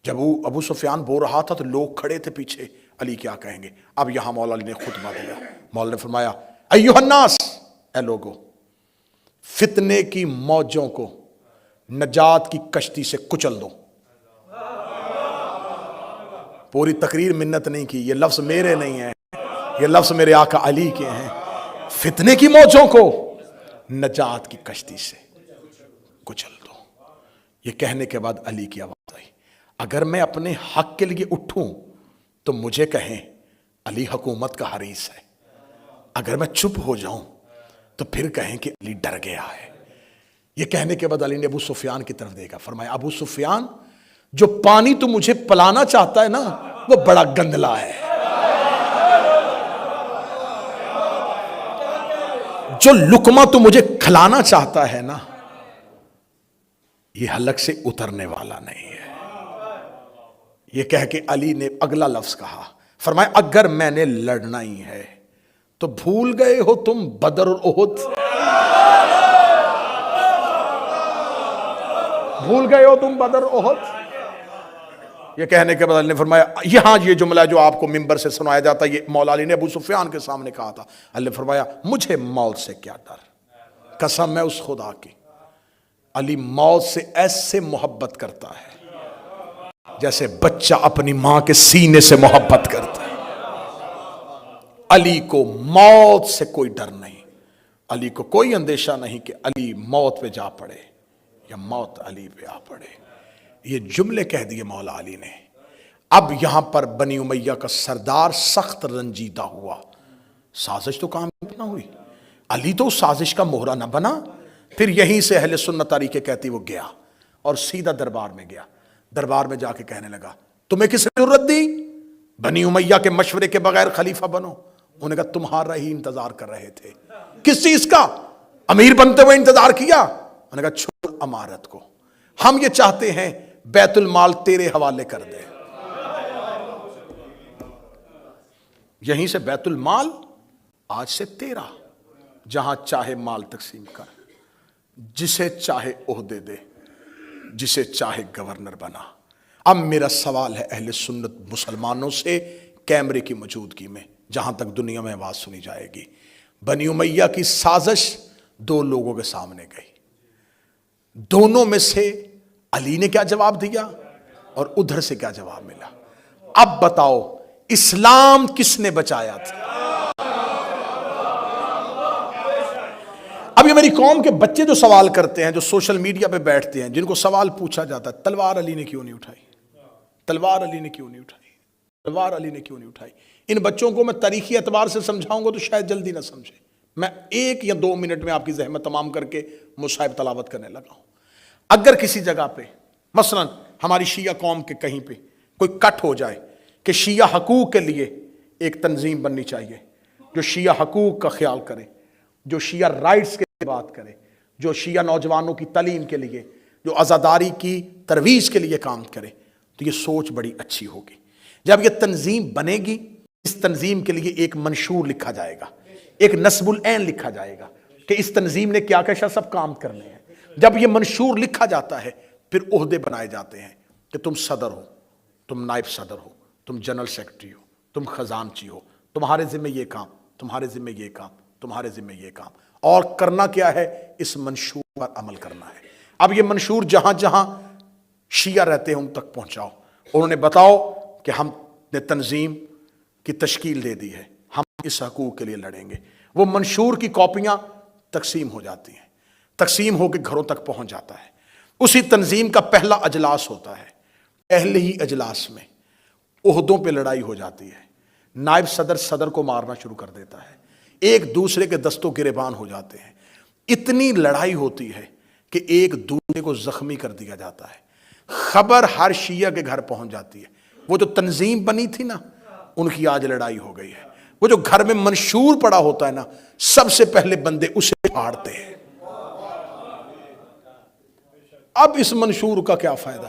جب ابو سفیان بول رہا تھا تو لوگ کھڑے تھے پیچھے، علی کیا کہیں گے؟ اب یہاں مولا علی نے خطبہ دیا، مولا نے فرمایا ایھا الناس، اے لوگو، فتنے کی موجوں کو نجات کی کشتی سے کچل دو۔ پوری تقریر منت نہیں کی، یہ لفظ میرے نہیں ہیں، یہ لفظ میرے آقا علی کے ہیں، فتنے کی موجوں کو نجات کی کشتی سے کچل دو۔ یہ کہنے کے بعد علی کی آواز آئی، اگر میں اپنے حق کے لیے اٹھوں تو مجھے کہیں علی حکومت کا حریص ہے، اگر میں چپ ہو جاؤں تو پھر کہیں کہ علی ڈر گیا ہے۔ یہ کہنے کے بعد علی نے ابو سفیان کی طرف دیکھا، فرمایا ابو سفیان، جو پانی تو مجھے پلانا چاہتا ہے نا وہ بڑا گندلا ہے، جو لقمہ تو مجھے کھلانا چاہتا ہے نا یہ حلق سے اترنے والا نہیں ہے۔ یہ کہہ کے علی نے اگلا لفظ کہا، فرمایا اگر میں نے لڑنا ہی ہے تو بھول گئے ہو تم بدر اور احد، بھول گئے ہو تم بدر اور احد۔ یہ کہنے کے بعد علی نے فرمایا، یہاں یہ جملہ جو آپ کو ممبر سے سنایا جاتا ہے یہ مولا علی نے ابو سفیان کے سامنے کہا تھا۔ علی نے فرمایا مجھے موت سے کیا ڈر، قسم ہے اس خدا کی، علی موت سے ایسے محبت کرتا ہے جیسے بچہ اپنی ماں کے سینے سے محبت کرتا ہے۔ علی کو موت سے کوئی ڈر نہیں، علی کو کوئی اندیشہ نہیں کہ علی موت پہ جا پڑے یا موت علی پہ آ پڑے۔ یہ جملے کہہ دیے مولا علی نے۔ اب یہاں پر بنی امیہ کا سردار سخت رنجیدہ ہوا، سازش تو کامیاب نہ ہوئی، علی تو اس سازش کا مہرہ نہ بنا۔ پھر یہیں سے اہل سنت تاریخ کہتی وہ گیا اور سیدھا دربار میں گیا، دربار میں جا کے کہنے لگا تمہیں کس نے ضرورت دی بنی امیہ کے مشورے کے بغیر خلیفہ بنو؟ انہوں نے کہا تمہارا ہی انتظار کر رہے تھے۔ کس چیز کا؟ امیر بنتے ہوئے انتظار کیا؟ انہوں نے کہا چھوڑ امارت کو، ہم یہ چاہتے ہیں بیت المال تیرے حوالے کر دے۔ یہیں سے بیت المال آج سے تیرا، جہاں چاہے مال تقسیم کر، جسے چاہے عہدے دے، جسے چاہے گورنر بنا۔ اب میرا سوال ہے اہل سنت مسلمانوں سے کیمرے کی موجودگی میں، جہاں تک دنیا میں آواز سنی جائے گی، بنی امیہ کی سازش دو لوگوں کے سامنے گئی، دونوں میں سے علی نے کیا جواب دیا اور ادھر سے کیا جواب ملا؟ اب بتاؤ اسلام کس نے بچایا تھا؟ اب یہ میری قوم کے بچے جو سوال کرتے ہیں، جو سوشل میڈیا پہ بیٹھتے ہیں، جن کو سوال پوچھا جاتا ہے تلوار علی نے کیوں نہیں اٹھائی، تلوار علی نے کیوں نہیں اٹھائی، تلوار علی نے کیوں نہیں اٹھائی؟ ان بچوں کو میں تاریخی اعتبار سے سمجھاؤں گا تو شاید جلدی نہ سمجھے۔ میں 1 یا 2 منٹ میں آپ کی زحمت تمام کر کے مصحف تلاوت کرنے لگا ہوں۔ اگر کسی جگہ پہ مثلا ہماری شیعہ قوم کے کہیں پہ کوئی کٹ ہو جائے کہ شیعہ حقوق کے لیے ایک تنظیم بننی چاہیے جو شیعہ حقوق کا خیال کرے، جو شیعہ رائٹس کے لیے بات کرے، جو شیعہ نوجوانوں کی تعلیم کے لیے، جو عزاداری کی ترویج کے لیے کام کرے، تو یہ سوچ بڑی اچھی ہوگی۔ جب یہ تنظیم بنے گی، اس تنظیم کے لیے ایک منشور لکھا جائے گا، ایک نصب العین لکھا جائے گا کہ اس تنظیم نے کیا کیا سب کام کرنے ہیں۔ جب یہ منشور لکھا جاتا ہے پھر عہدے بنائے جاتے ہیں کہ تم صدر ہو، تم نائب صدر ہو، تم جنرل سیکرٹری ہو، تم خزانچی ہو، تمہارے ذمہ یہ کام، تمہارے ذمہ یہ کام، تمہارے ذمہ یہ کام، اور کرنا کیا ہے؟ اس منشور پر عمل کرنا ہے۔ اب یہ منشور جہاں جہاں شیعہ رہتے ہیں ان تک پہنچاؤ، انہوں نے بتاؤ کہ ہم نے تنظیم کی تشکیل دے دی ہے، ہم اس حقوق کے لیے لڑیں گے۔ وہ منشور کی کاپیاں تقسیم ہو جاتی ہیں، تقسیم ہو کے گھروں تک پہنچ جاتا ہے۔ اسی تنظیم کا پہلا اجلاس ہوتا ہے، پہلے ہی اجلاس میں عہدوں پہ لڑائی ہو جاتی ہے، نائب صدر صدر کو مارنا شروع کر دیتا ہے، ایک دوسرے کے دستوں گریبان ہو جاتے ہیں، اتنی لڑائی ہوتی ہے کہ ایک دوسرے کو زخمی کر دیا جاتا ہے۔ خبر ہر شیعہ کے گھر پہنچ جاتی ہے، وہ جو تنظیم بنی تھی نا ان کی آج لڑائی ہو گئی ہے۔ وہ جو گھر میں منشور پڑا ہوتا ہے نا سب سے پہلے بندے اسے پھاڑتے ہیں۔ اب اس منشور کا کیا فائدہ؟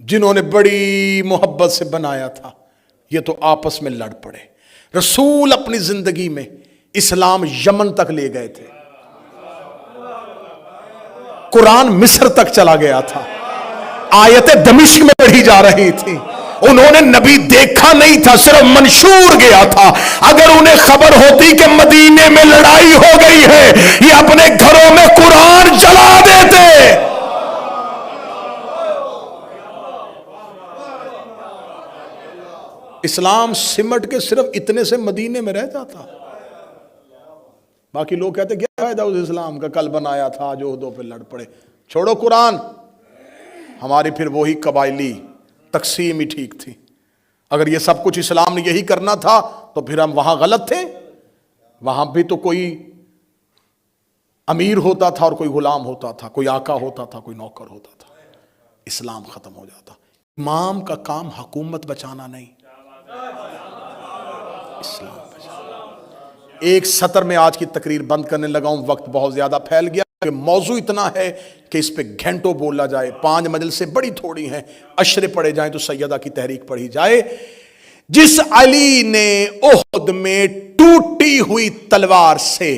جنہوں نے بڑی محبت سے بنایا تھا یہ تو آپس میں لڑ پڑے۔ رسول اپنی زندگی میں اسلام یمن تک لے گئے تھے، قرآن مصر تک چلا گیا تھا، آیتیں دمشق میں پڑھی جا رہی تھی، انہوں نے نبی دیکھا نہیں تھا، صرف منشور گیا تھا۔ اگر انہیں خبر ہوتی کہ مدینے میں لڑائی ہو گئی ہے یہ اپنے گھروں میں قرآن جلا دیتے۔ اسلام سمٹ کے صرف اتنے سے مدینے میں رہ جاتا. باقی لوگ کہتے کیا فائدہ اس اسلام کا، کل بنایا تھا جو عہدوں پہ لڑ پڑے. چھوڑو قرآن، ہماری پھر وہی قبائلی تقسیم ہی ٹھیک تھی. اگر یہ سب کچھ اسلام نے یہی کرنا تھا تو پھر ہم وہاں غلط تھے. وہاں بھی تو کوئی امیر ہوتا تھا اور کوئی غلام ہوتا تھا، کوئی آقا ہوتا تھا، کوئی نوکر ہوتا تھا. اسلام ختم ہو جاتا. امام کا کام حکومت بچانا نہیں، اسلام بچانا. ایک سطر میں آج کی تقریر بند کرنے لگا ہوں، وقت بہت زیادہ پھیل گیا کہ موضوع اتنا ہے کہ اس پہ گھنٹوں بولا جائے. 5 مجلسیں بڑی تھوڑی ہیں، اشرے پڑھے جائیں تو سیدہ کی تحریک پڑھی جائے. جس علی نے احد میں ٹوٹی ہوئی تلوار سے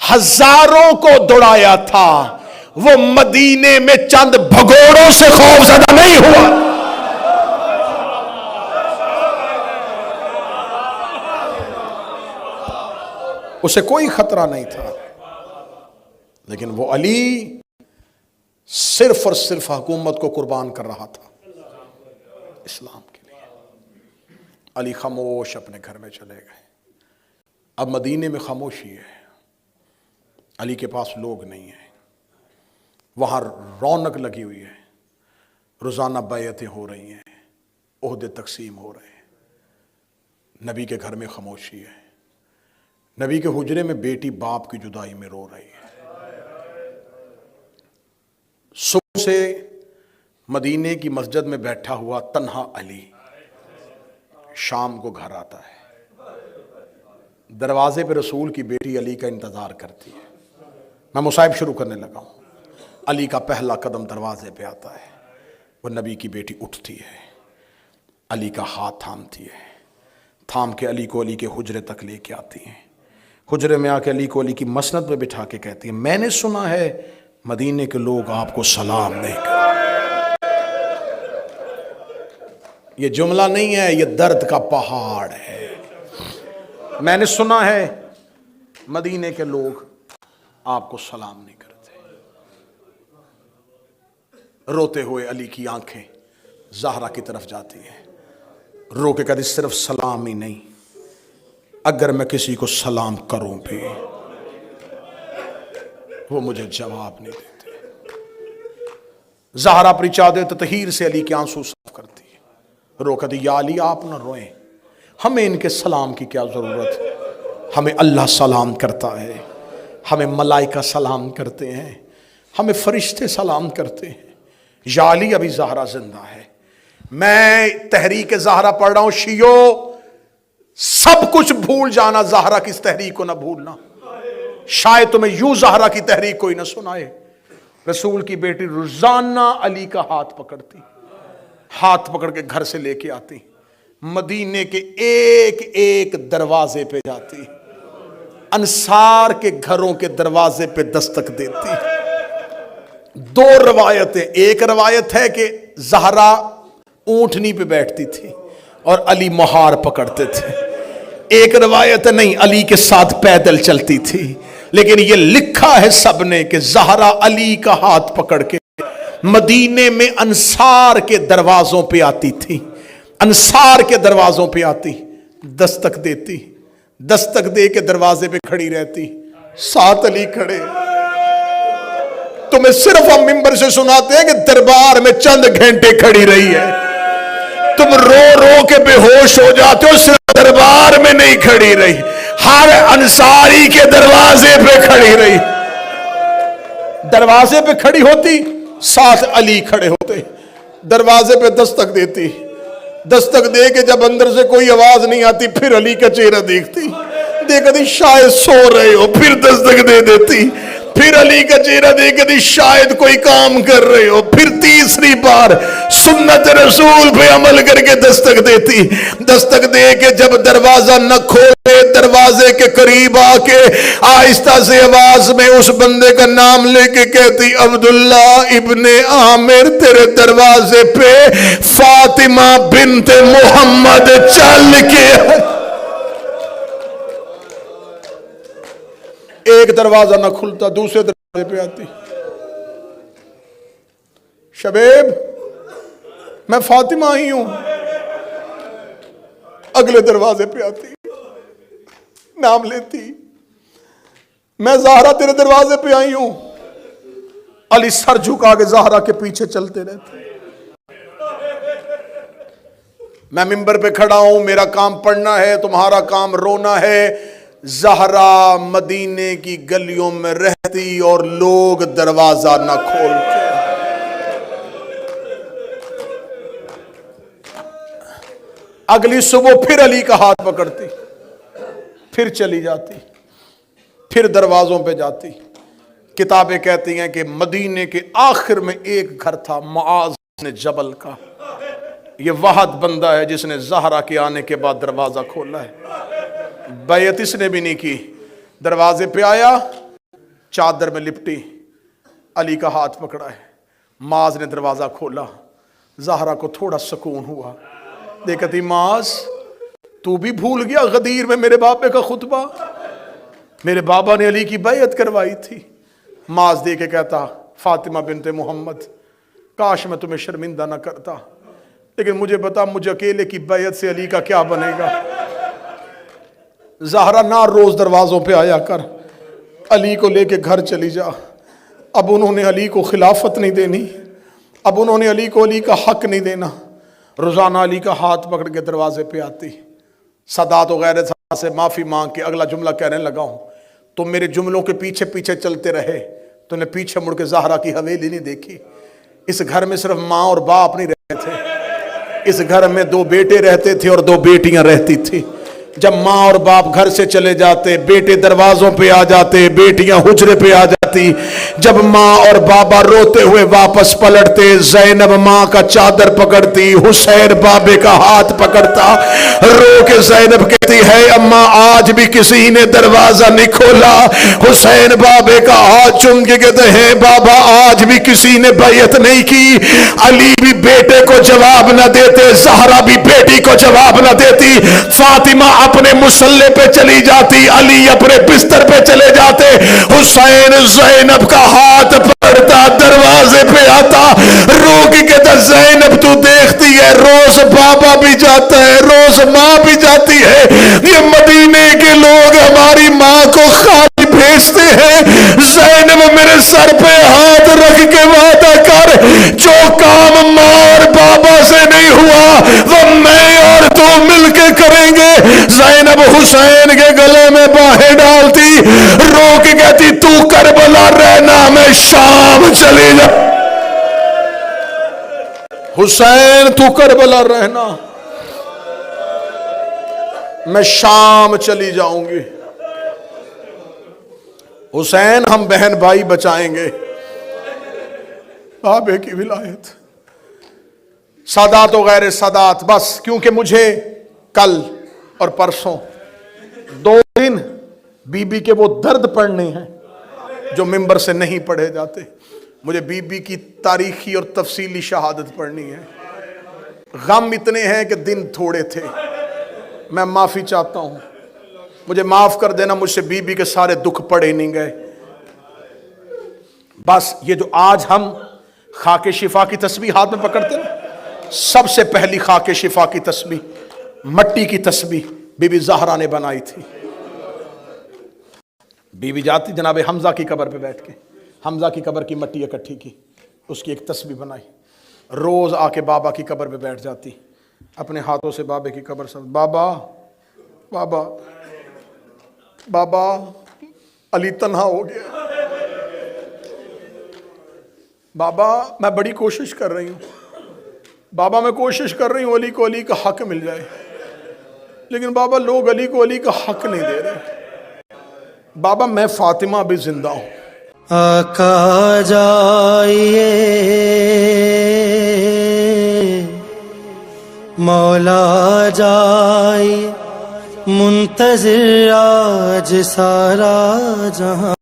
ہزاروں کو دوڑایا تھا، وہ مدینے میں چند بھگوڑوں سے خوف زدہ نہیں ہوا. اسے کوئی خطرہ نہیں تھا، لیکن وہ علی صرف اور صرف حکومت کو قربان کر رہا تھا اسلام کے لیے. علی خاموش اپنے گھر میں چلے گئے. اب مدینے میں خاموشی ہے، علی کے پاس لوگ نہیں ہیں. وہاں رونق لگی ہوئی ہے، روزانہ بیعتیں ہو رہی ہیں، عہدے تقسیم ہو رہے ہیں. نبی کے گھر میں خاموشی ہے. نبی کے حجرے میں بیٹی باپ کی جدائی میں رو رہی ہے. صبح سے مدینے کی مسجد میں بیٹھا ہوا تنہا علی شام کو گھر آتا ہے. دروازے پہ رسول کی بیٹی علی کا انتظار کرتی ہے. میں مصائب شروع کرنے لگا ہوں. علی کا پہلا قدم دروازے پہ آتا ہے. وہ نبی کی بیٹی اٹھتی ہے، علی کا ہاتھ تھامتی ہے، تھام کے علی کو علی کے حجرے تک لے کے آتی ہیں. حجرے میں آ کے علی کو علی کی مسند پہ بٹھا کے کہتی ہے، میں نے سنا ہے مدینے کے لوگ آپ کو سلام نہیں کرتے. یہ جملہ نہیں ہے، یہ درد کا پہاڑ ہے. میں نے سنا ہے مدینے کے لوگ آپ کو سلام نہیں کرتے. روتے ہوئے علی کی آنکھیں زہرا کی طرف جاتی ہیں. رو کے کہتی صرف سلام ہی نہیں، اگر میں کسی کو سلام کروں بھی وہ مجھے جواب نہیں دیتے. زہرا اپنی چادر تطہیر سے علی کے آنسو صاف کرتی ہے. رو کہتی یا علی آپ نہ روئیں، ہمیں ان کے سلام کی کیا ضرورت. ہمیں اللہ سلام کرتا ہے، ہمیں ملائکہ سلام کرتے ہیں، ہمیں فرشتے سلام کرتے ہیں. یا علی ابھی زہرا زندہ ہے. میں تحریک زہرا پڑھ رہا ہوں. شیعو سب کچھ بھول جانا، زہرا کی اس تحریک کو نہ بھولنا. شاید تمہیں یوں زہرا کی تحریک کوئی نہ سنائے. رسول کی بیٹی روزانہ علی کا ہاتھ پکڑتی، ہاتھ پکڑ کے گھر سے لے کے آتی، مدینے کے ایک ایک دروازے پہ جاتی، انصار کے گھروں کے دروازے پہ دستک دیتی. 2 روایتیں. ایک روایت ہے کہ زہرا اونٹنی پہ بیٹھتی تھی اور علی مہار پکڑتے تھے. ایک روایت نہیں، علی کے ساتھ پیدل چلتی تھی. لیکن یہ لکھا ہے سب نے کہ زہرا علی کا ہاتھ پکڑ کے مدینے میں انصار کے دروازوں پہ آتی تھی. انصار کے دروازوں پہ آتی، دستک دیتی، دستک دے کے دروازے پہ کھڑی رہتی، ساتھ علی کھڑے. تمہیں صرف ہم ممبر سے سناتے ہیں کہ دربار میں چند گھنٹے کھڑی رہی ہے. تم رو رو کے بے ہوش ہو جاتے ہو. صرف دربار میں نہیں کھڑی رہی، ہر انصاری کے دروازے پہ کھڑی رہی. دروازے پہ کھڑی ہوتی، ساتھ علی کھڑے ہوتے، دروازے پہ دستک دیتی. دستک دے کے جب اندر سے کوئی آواز نہیں آتی پھر علی کا چہرہ دیکھتی، دیکھتی شاید سو رہے ہو، پھر دستک دے دیتی. پھر علی کا چہرہ دیکھتی شاید کوئی کام کر رہے ہو، پھر تیسری بار سنت رسول پہ عمل کر کے دستک دیتی. دستک دے کے جب دروازہ نہ کھولے، دروازے کے قریب آ کے آہستہ سے آواز میں اس بندے کا نام لے کے کہتی عبداللہ ابن عامر تیرے دروازے پہ فاطمہ بنت محمد چل کے. ایک دروازہ نہ کھلتا، دوسرے دروازے پہ آتی، شبیب میں فاطمہ ہی ہوں. اگلے دروازے پہ آتی، نام لیتی، میں زہرا تیرے دروازے پہ آئی ہوں۔ علی سر جھکا کے زہرا کے پیچھے چلتے رہتے۔ میں منبر پہ کھڑا ہوں، میرا کام پڑھنا ہے، تمہارا کام رونا ہے۔ زہرا مدینے کی گلیوں میں رہتی اور لوگ دروازہ نہ کھولتے۔ اگلی صبح پھر علی کا ہاتھ پکڑتی، پھر چلی جاتی، پھر دروازوں پہ جاتی۔ کتابیں کہتی ہیں کہ مدینے کے آخر میں ایک گھر تھا، معاذ بن جبل کا۔ یہ واحد بندہ ہے جس نے زہرا کے آنے کے بعد دروازہ کھولا ہے۔ بیعت اس نے بھی نہیں کی۔ دروازے پہ آیا، چادر میں لپٹی، علی کا ہاتھ پکڑا ہے۔ معاذ نے دروازہ کھولا، زہرا کو تھوڑا سکون ہوا۔ دیکھتی معاذ تو بھی بھول گیا غدیر میں میرے بابے کا خطبہ؟ میرے بابا نے علی کی بیعت کروائی تھی۔ معاذ دے کے کہتا، فاطمہ بنت محمد، کاش میں تمہیں شرمندہ نہ کرتا، لیکن مجھے بتا مجھے اکیلے کی بیعت سے علی کا کیا بنے گا؟ زہرا نہ روز دروازوں پہ آیا کر، علی کو لے کے گھر چلی جا۔ اب انہوں نے علی کو خلافت نہیں دینی، اب انہوں نے علی کو علی کا حق نہیں دینا۔ روزانہ علی کا ہاتھ پکڑ کے دروازے پہ آتی، سادات وغیرہ سے معافی مانگ کے اگلا جملہ کہنے لگا ہوں، تم میرے جملوں کے پیچھے پیچھے چلتے رہے، تو نے پیچھے مڑ کے زہرا کی حویلی نہیں دیکھی۔ اس گھر میں صرف ماں اور باپ نہیں رہتے تھے، اس گھر میں 2 بیٹے رہتے تھے اور 2 بیٹیاں رہتی تھی۔ جب ماں اور باپ گھر سے چلے جاتے، بیٹے دروازوں پہ آ جاتے، بیٹیاں حجرے پہ آ جاتی۔ جب ماں اور بابا روتے ہوئے واپس پلٹتے، زینب ماں کا چادر پکڑتی، حسین بابے کا ہاتھ پکڑتا، رو کے زینب کہتی ہے اماں آج بھی کسی نے دروازہ نہیں کھولا۔ حسین بابے کا ہاتھ چوم کے کہتے ہیں بابا آج بھی کسی نے بیعت نہیں کی۔ علی بھی بیٹے کو جواب نہ دیتے، زہرا بھی بیٹی کو جواب نہ دیتی۔ فاطمہ اپنے مسلح پہ چلی جاتی، علی اپنے بستر پہ چلے جاتے۔ حسین زینب کا ہاتھ پکڑتا، دروازے پہ آتا، رو کے کہتا زینب تو دیکھتی ہے روز بابا بھی جاتا ہے، روز ماں بھی جاتی ہے، یہ مدینے کے لوگ ہماری ماں کو خالی بھیجتے ہیں۔ زینب میرے سر پہ ہاتھ رکھ کے وعدہ کر، جو کام ماں اور بابا سے نہیں ہوا وہ میں اور تو مل کے کریں گے۔ زینب حسین کے گلے میں باہیں ڈالتی، رو کے کہتی تو کربلا رہنا میں شام چلی جا۔ حسین تو کربلا رہنا میں شام چلی جاؤں گی۔ حسین ہم بہن بھائی بچائیں گے۔ بابے کی ولایت، سادات و غیر سادات، بس کیونکہ مجھے کل اور پرسوں 2 دن بی بی کے وہ درد پڑھنے ہیں جو ممبر سے نہیں پڑھے جاتے۔ مجھے بی بی کی تاریخی اور تفصیلی شہادت پڑھنی ہے۔ غم اتنے ہیں کہ دن تھوڑے تھے، میں معافی چاہتا ہوں، مجھے معاف کر دینا، مجھ سے بی بی کے سارے دکھ پڑے نہیں گئے۔ بس یہ جو آج ہم خاک شفا کی تسبیح ہاتھ میں پکڑتے ہیں، سب سے پہلی خاک شفا کی تسبیح، مٹی کی تسبیح بی بی زہرا نے بنائی تھی۔ بی بی جاتی جناب حمزہ کی قبر پہ بیٹھ کے حمزہ کی قبر کی مٹی اکٹھی کی، اس کی ایک تسبیح بنائی، روز آ کے بابا کی قبر پہ بیٹھ جاتی، اپنے ہاتھوں سے بابے کی قبر سے بابا بابا بابا علی تنہا ہو گیا، بابا میں بڑی کوشش کر رہی ہوں، بابا میں کوشش کر رہی ہوں علی کو علی کا حق مل جائے، لیکن بابا لوگ علی کو علی کا حق نہیں دے رہے، بابا میں فاطمہ بھی زندہ ہوں۔ آقا جائیے مولا جائیے، منتظر آج سارا جہاں۔